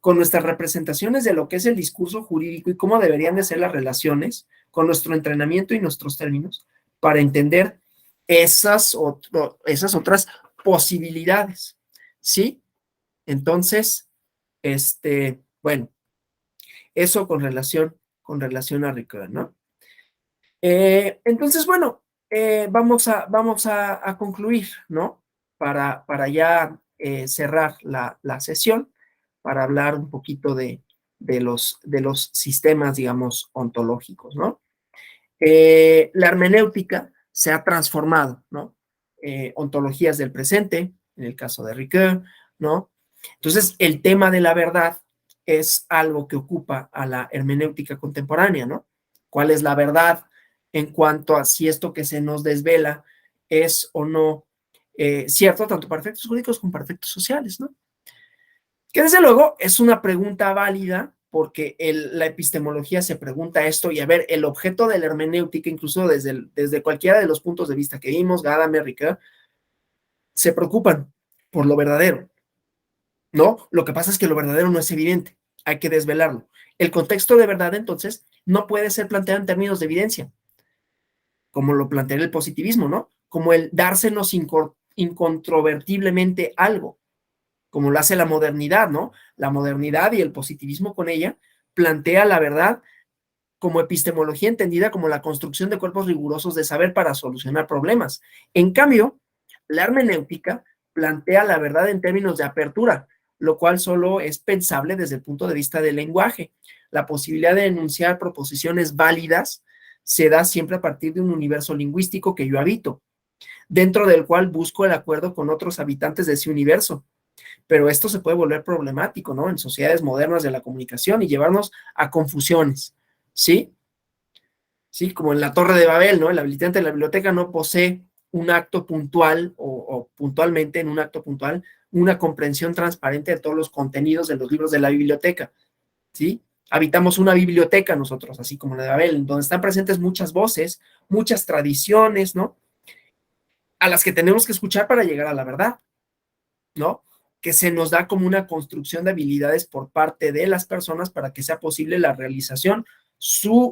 con nuestras representaciones de lo que es el discurso jurídico y cómo deberían de ser las relaciones, con nuestro entrenamiento y nuestros términos, para entender esas otras posibilidades, ¿sí? Entonces, bueno, eso con relación a Ricoeur, ¿no? Entonces, bueno, vamos a concluir, ¿no? Para ya cerrar la sesión, para hablar un poquito de los sistemas, digamos, ontológicos, ¿no? La hermenéutica se ha transformado, ¿no? Ontologías del presente, en el caso de Ricoeur, ¿no? Entonces, el tema de la verdad es algo que ocupa a la hermenéutica contemporánea, ¿no? ¿Cuál es la verdad en cuanto a si esto que se nos desvela es o no cierto, tanto para efectos jurídicos como para efectos sociales, ¿no? Que desde luego es una pregunta válida, porque la epistemología se pregunta esto, y a ver, el objeto de la hermenéutica, incluso desde cualquiera de los puntos de vista que vimos, Gadamer, Ricoeur, se preocupan por lo verdadero, ¿no? Lo que pasa es que lo verdadero no es evidente, hay que desvelarlo. El contexto de verdad, entonces, no puede ser planteado en términos de evidencia, como lo plantea el positivismo, ¿no? Como el dársenos incontrovertiblemente algo, como lo hace la modernidad, ¿no? La modernidad y el positivismo con ella plantea la verdad como epistemología entendida como la construcción de cuerpos rigurosos de saber para solucionar problemas. En cambio, la hermenéutica plantea la verdad en términos de apertura, lo cual solo es pensable desde el punto de vista del lenguaje. La posibilidad de enunciar proposiciones válidas se da siempre a partir de un universo lingüístico que yo habito, dentro del cual busco el acuerdo con otros habitantes de ese universo. Pero esto se puede volver problemático, ¿no? En sociedades modernas de la comunicación, y llevarnos a confusiones, ¿sí? Sí, como en la Torre de Babel, ¿no? El habilitante de la biblioteca no posee un acto puntual o puntualmente en un acto puntual una comprensión transparente de todos los contenidos de los libros de la biblioteca, ¿sí? Habitamos una biblioteca nosotros, así como la de Babel, donde están presentes muchas voces, muchas tradiciones, ¿no? A las que tenemos que escuchar para llegar a la verdad, ¿no? Que se nos da como una construcción de habilidades por parte de las personas para que sea posible la realización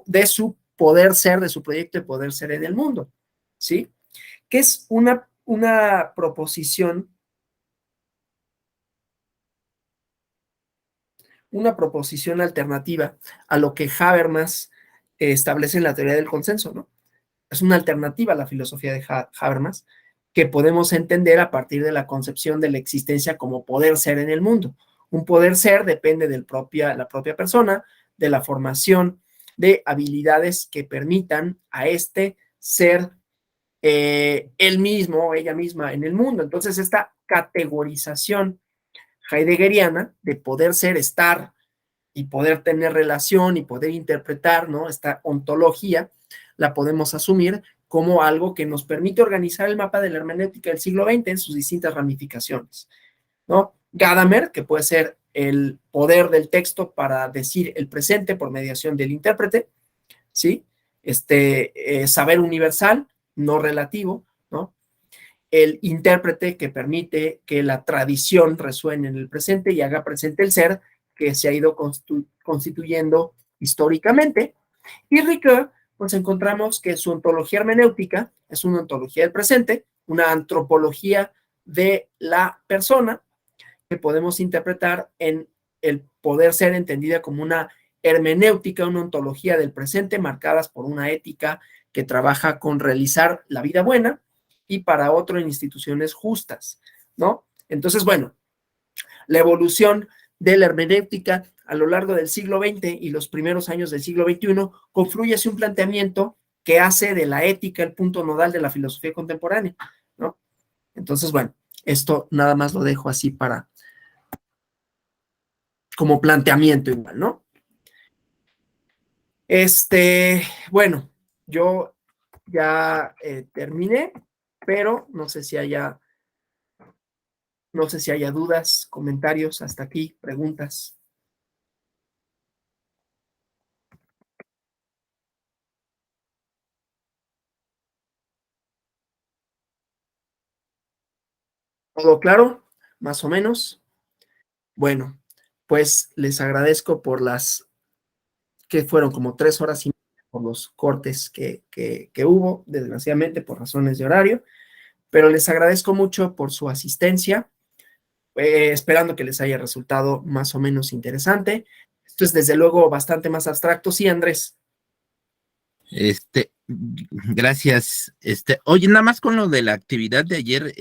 de su poder ser, de su proyecto de poder ser en el mundo, ¿sí? Que es una proposición alternativa a lo que Habermas establece en la teoría del consenso, ¿no? Es una alternativa a la filosofía de Habermas, que podemos entender a partir de la concepción de la existencia como poder ser en el mundo. Un poder ser depende de la propia persona, de la formación de habilidades que permitan a este ser él mismo o ella misma en el mundo. Entonces, esta categorización heideggeriana de poder ser, estar y poder tener relación y poder interpretar, ¿no? Esta ontología la podemos asumir como algo que nos permite organizar el mapa de la hermenéutica del siglo XX en sus distintas ramificaciones, ¿no? Gadamer, que puede ser el poder del texto para decir el presente por mediación del intérprete, ¿sí? Saber universal, no relativo, ¿no? El intérprete, que permite que la tradición resuene en el presente y haga presente el ser que se ha ido constituyendo históricamente. Y Ricoeur, pues encontramos que su ontología hermenéutica es una ontología del presente, una antropología de la persona, que podemos interpretar en el poder ser entendida como una hermenéutica, una ontología del presente marcadas por una ética que trabaja con realizar la vida buena y para otro en instituciones justas, ¿no? Entonces, bueno, la evolución de la hermenéutica a lo largo del siglo XX y los primeros años del siglo XXI confluye hacia un planteamiento que hace de la ética el punto nodal de la filosofía contemporánea, ¿no? Entonces, bueno, esto nada más lo dejo así para como planteamiento igual, ¿no? Bueno, yo ya terminé, pero no sé si haya dudas, comentarios hasta aquí, preguntas. ¿Todo claro? Más o menos. Bueno, pues les agradezco por las que fueron como 3 horas y media por los cortes que hubo, desgraciadamente por razones de horario, pero les agradezco mucho por su asistencia, esperando que les haya resultado más o menos interesante. Esto es desde luego bastante más abstracto. Sí, Andrés. Gracias. Oye, nada más con lo de la actividad de ayer,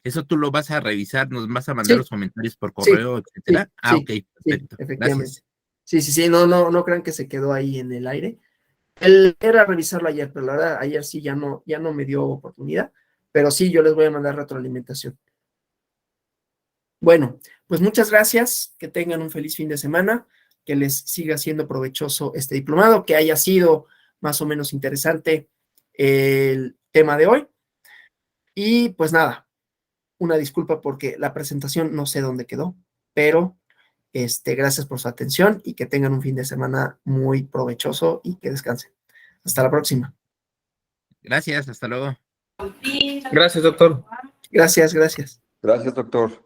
eso tú lo vas a revisar, nos vas a mandar Sí, los comentarios por sí, correo, sí, etcétera. Ah, ok, sí, sí, perfecto. efectivamente. Gracias. Sí, no crean que se quedó ahí en el aire. Él era revisarlo ayer, pero la verdad, ayer sí ya no me dio oportunidad, pero sí, yo les voy a mandar retroalimentación. Bueno, pues muchas gracias, que tengan un feliz fin de semana, que les siga siendo provechoso este diplomado, que haya sido más o menos interesante el tema de hoy. Y pues nada, una disculpa porque la presentación no sé dónde quedó, pero gracias por su atención y que tengan un fin de semana muy provechoso y que descansen. Hasta la próxima. Gracias, hasta luego. Gracias, doctor. Gracias. Gracias, doctor.